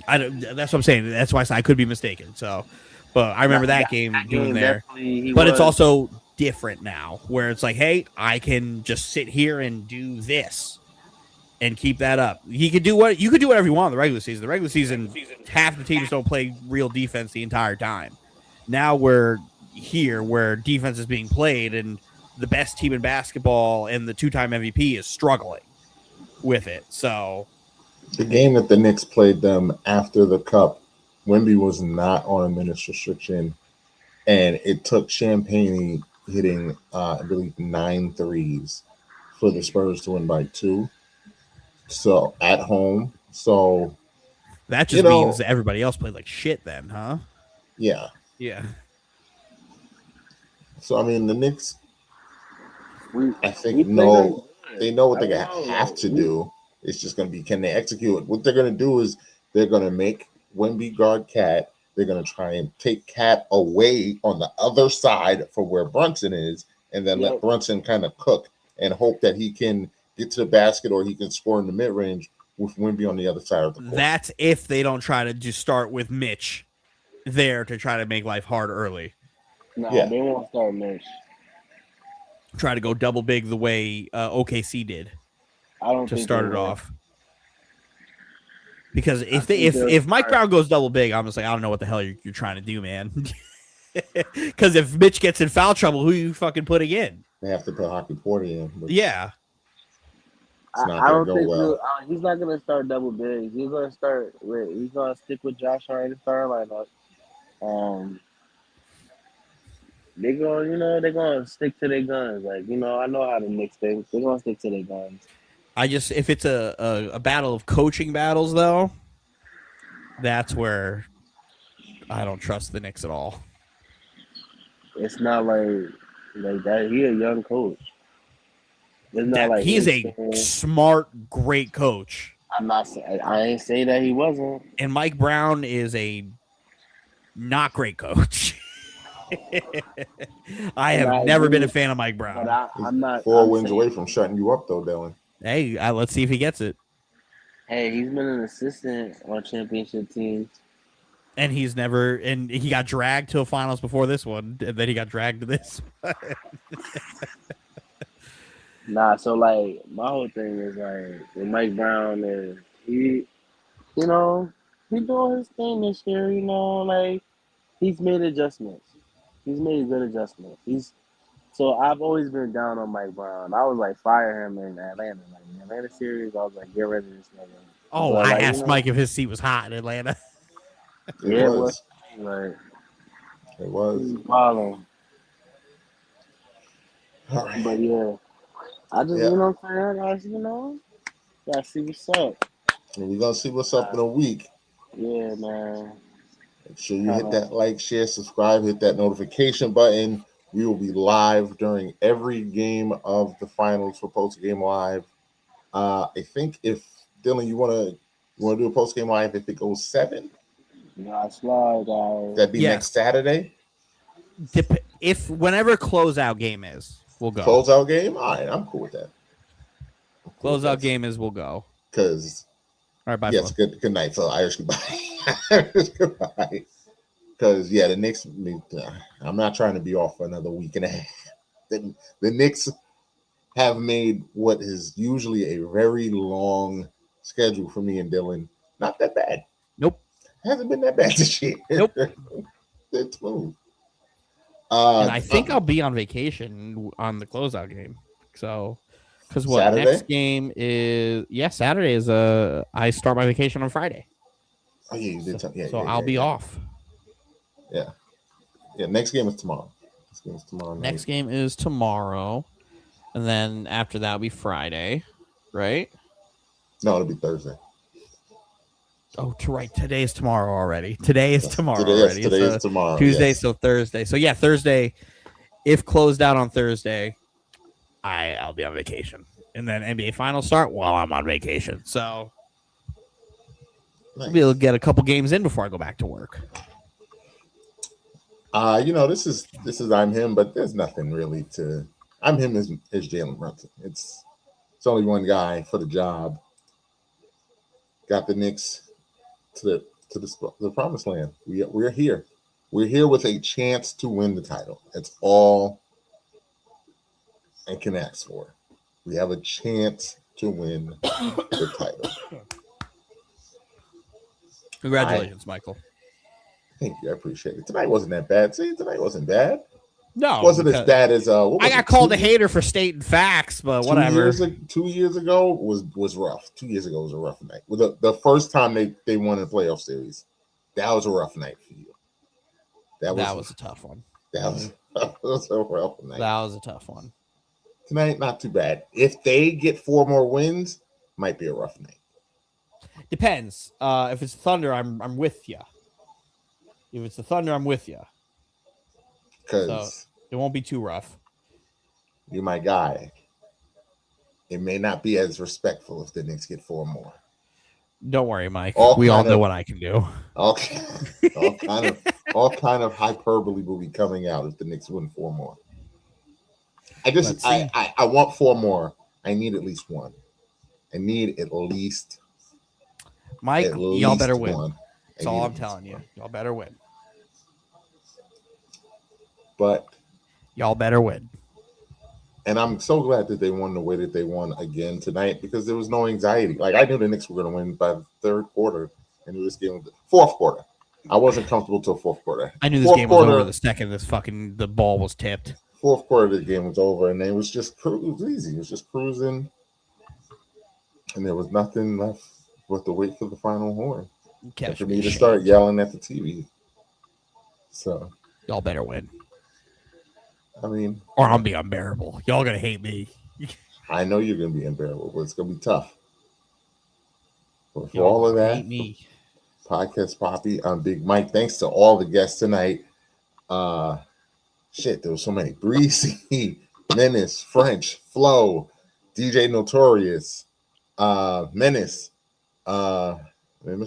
That's what I'm saying. That's why I could be mistaken. So, but I remember that game doing there. But it's also different now, where it's like, hey, I can just sit here and do this and keep that up. You could do whatever you want in the regular season. The regular season, half the teams don't play real defense the entire time. Now we're here where defense is being played, and the best team in basketball and the 2-time MVP is struggling with it. So. The game that the Knicks played them after the Cup, Wemby was not on a minutes restriction, and it took Champagne hitting, I believe, 9 threes for the Spurs to win by 2. So at home, so that just means that everybody else played like shit then, huh? Yeah. So I mean, the Knicks, I think they know what they have to do. It's just going to be, can they execute? What they're going to do is they're going to make Wemby guard Cat. they're going to try and take Cat away on the other side for where Brunson is, and then let Brunson kind of cook and hope that he can get to the basket or he can score in the mid range with Wemby on the other side of the court. That's if they don't try to just start with Mitch there to try to make life hard early. Nah, they won't start Mitch. Try to go double big the way OKC did. I don't to think start they it will. off. Because if Mike Brown goes double big, I'm just like, I don't know what the hell you're trying to do, man. Because if Mitch gets in foul trouble, who are you fucking putting in? They have to put Hockey Porter in. Yeah. I don't think he's not gonna start double big. He's gonna stick with Josh Hart in the starting lineup. They're gonna stick to their guns. Like, I know how the Knicks think. They're gonna stick to their guns. If it's a battle of coaching battles though, that's where I don't trust the Knicks at all. It's not like that. He a young coach. It's not like he's a smart, great coach. I ain't saying that he wasn't. And Mike Brown is a not great coach. I have never been a fan of Mike Brown. But I'm not 4 wins away from shutting you up, though, Dylan. Hey, let's see if he gets it. Hey, he's been an assistant on championship teams. And he got dragged to a finals before this one, and then he got dragged to this one. Nah, so like my whole thing is like with Mike Brown is he doing his thing this year, like he's made adjustments. He's made good adjustments. So I've always been down on Mike Brown. I was like fire him in Atlanta. Like in the Atlanta series, I was like, get rid of this nigga. Oh, but, I asked Mike if his seat was hot in Atlanta. It was. Like, it was. He's balling. All right. But yeah. I just, gotta see what's up. And we're gonna see what's up in a week. Yeah, man. Make sure you hit that like, share, subscribe, hit that notification button. We will be live during every game of the finals for Post Game Live. I think if Dylan, you wanna do a Post Game Live if it goes 7? Nah, slide, guys. That'd be next Saturday. If whenever closeout game is. We'll go. Closeout game? All right, I'm cool with that. Closeout game is we'll go. Because, all right, bye. Yes, good night. So Irish goodbye. Irish goodbye. Because, the Knicks, I'm not trying to be off for another week and a half. The Knicks have made what is usually a very long schedule for me and Dylan not that bad. Nope. Hasn't been that bad this year. Nope. It's smooth. And I think I'll be on vacation on the closeout game. So, because Saturday? Next game is Saturday is I start my vacation on Friday. Oh yeah, you did. So I'll be off. Yeah. Next game is tomorrow. Next game is tomorrow, and then after that will be Friday, right? No, it'll be Thursday. Oh, right. Today is tomorrow already. Today is tomorrow already. Today is tomorrow. Tuesday, so Thursday. So Thursday. If closed out on Thursday, I'll be on vacation, and then NBA Finals start while I'm on vacation. So I'll be able to get a couple games in before I go back to work. This is I'm him, but there's nothing really to. I'm him is Jalen Brunson. It's only one guy for the job. Got the Knicks to the promised land. We're here. We're here with a chance to win the title. That's all I can ask for. We have a chance to win the title. Congratulations, Michael. Thank you. I appreciate it. Tonight wasn't that bad. See, tonight wasn't bad. No, it wasn't as bad as I got called a hater for stating facts, but whatever. 2 years ago was rough. 2 years ago was a rough night. Well, the first time they won a playoff series, that was a rough night for you. That was a tough one. That was a rough night. That was a tough one. Tonight, not too bad. If they get 4 more wins, might be a rough night. Depends. If it's Thunder, I'm with you. If it's the Thunder, I'm with you. Because it won't be too rough. You're my guy. It may not be as respectful if the Knicks get 4 more. Don't worry, Mike. All We all kind know of- what I can do. all kind of hyperbole will be coming out if the Knicks win 4 more. Let's see. I want 4 more. I need at least one. I need at least Mike, y'all better win. one. That's all I'm telling you. Y'all better win. But y'all better win. And I'm so glad that they won the way that they won again tonight because there was no anxiety. Like I knew the Knicks were going to win by the 3rd quarter, and this game was the 4th quarter. I wasn't comfortable till 4th quarter. I knew this game was over the second the ball was tipped. 4th quarter, the game was over, and it was just it was easy. It was just cruising, and there was nothing left but to wait for the final horn and for me to start yelling at the TV. So y'all better win. I mean, or I'll be unbearable. Y'all gonna hate me. I know you're gonna be unbearable, but it's gonna be tough. But for all of that, Podcast Poppy, I'm Big Mike. Thanks to all the guests tonight. There was so many. Breezy, Menace, French, Flo, DJ Notorious, Menace.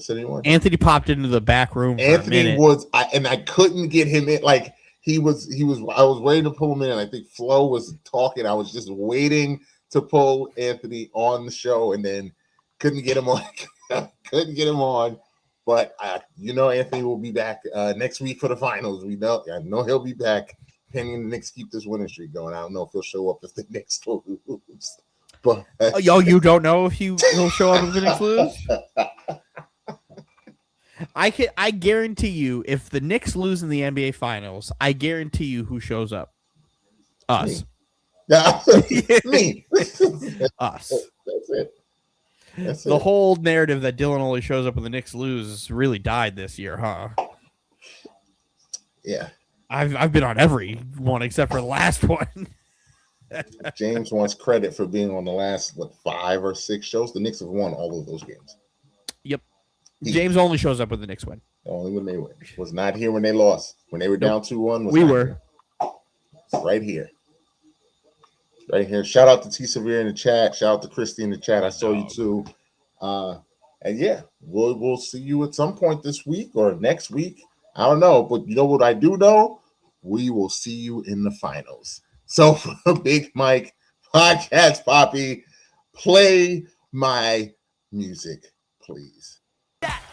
Anyone? Anthony popped into the back room. Anthony was, I couldn't get him in. Like he was. I was waiting to pull him in. I think Flo was talking. I was just waiting to pull Anthony on the show, and then couldn't get him on. Couldn't get him on. But Anthony will be back next week for the finals. I know he'll be back. Pending the Knicks keep this winning streak going. I don't know if he'll show up if the Knicks lose. But you don't know if he'll show up if the Knicks lose? I guarantee you, if the Knicks lose in the NBA Finals, I guarantee you who shows up. Us. Me. Us. That's it. The whole narrative that Dylan only shows up when the Knicks lose really died this year, huh? Yeah. I've been on every one except for the last one. James wants credit for being on the last 5 or 6 shows. The Knicks have won all of those games. Yep. James only shows up when the Knicks win. Only when they win. Was not here when they lost. When they were down 2-1. We were. Right here. Right here. Shout out to T Severe in the chat. Shout out to Christy in the chat. I saw you too. And yeah, we'll see you at some point this week or next week. I don't know, but you know what I do know? We will see you in the finals. So for Big Mike, Podcast Poppy, play my music, please.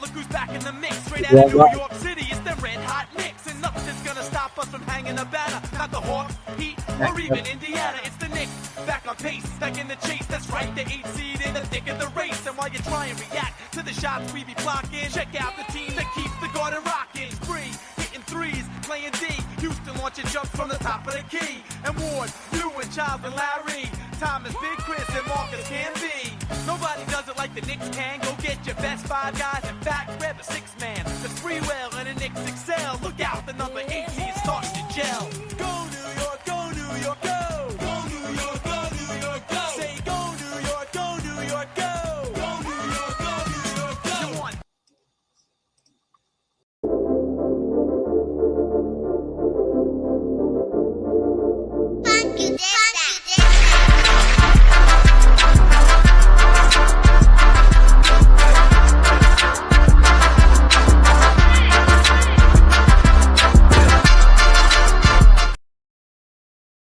Look who's back in the mix, straight out of New York City. It's the Red Hot Knicks, and nothing's gonna stop us from hanging a banner. Not the Hawks, Heat, or even Indiana. It's the Knicks, back on pace, back in the chase. That's right, the 8th seed in the thick of the race. And while you try and react to the shots we be blocking, check out the team that keeps the Garden rocking. Spree, hitting threes, playing D. Houston launching jumps from the top of the key. And Ward, you and Child and Larry. Thomas, Big Chris, and Marcus can be. Nobody does it like the Knicks can. Go get your best 5 guys. In fact, grab a 6-man. The Freewell and the Knicks excel. Look out, the number 18 starts to gel.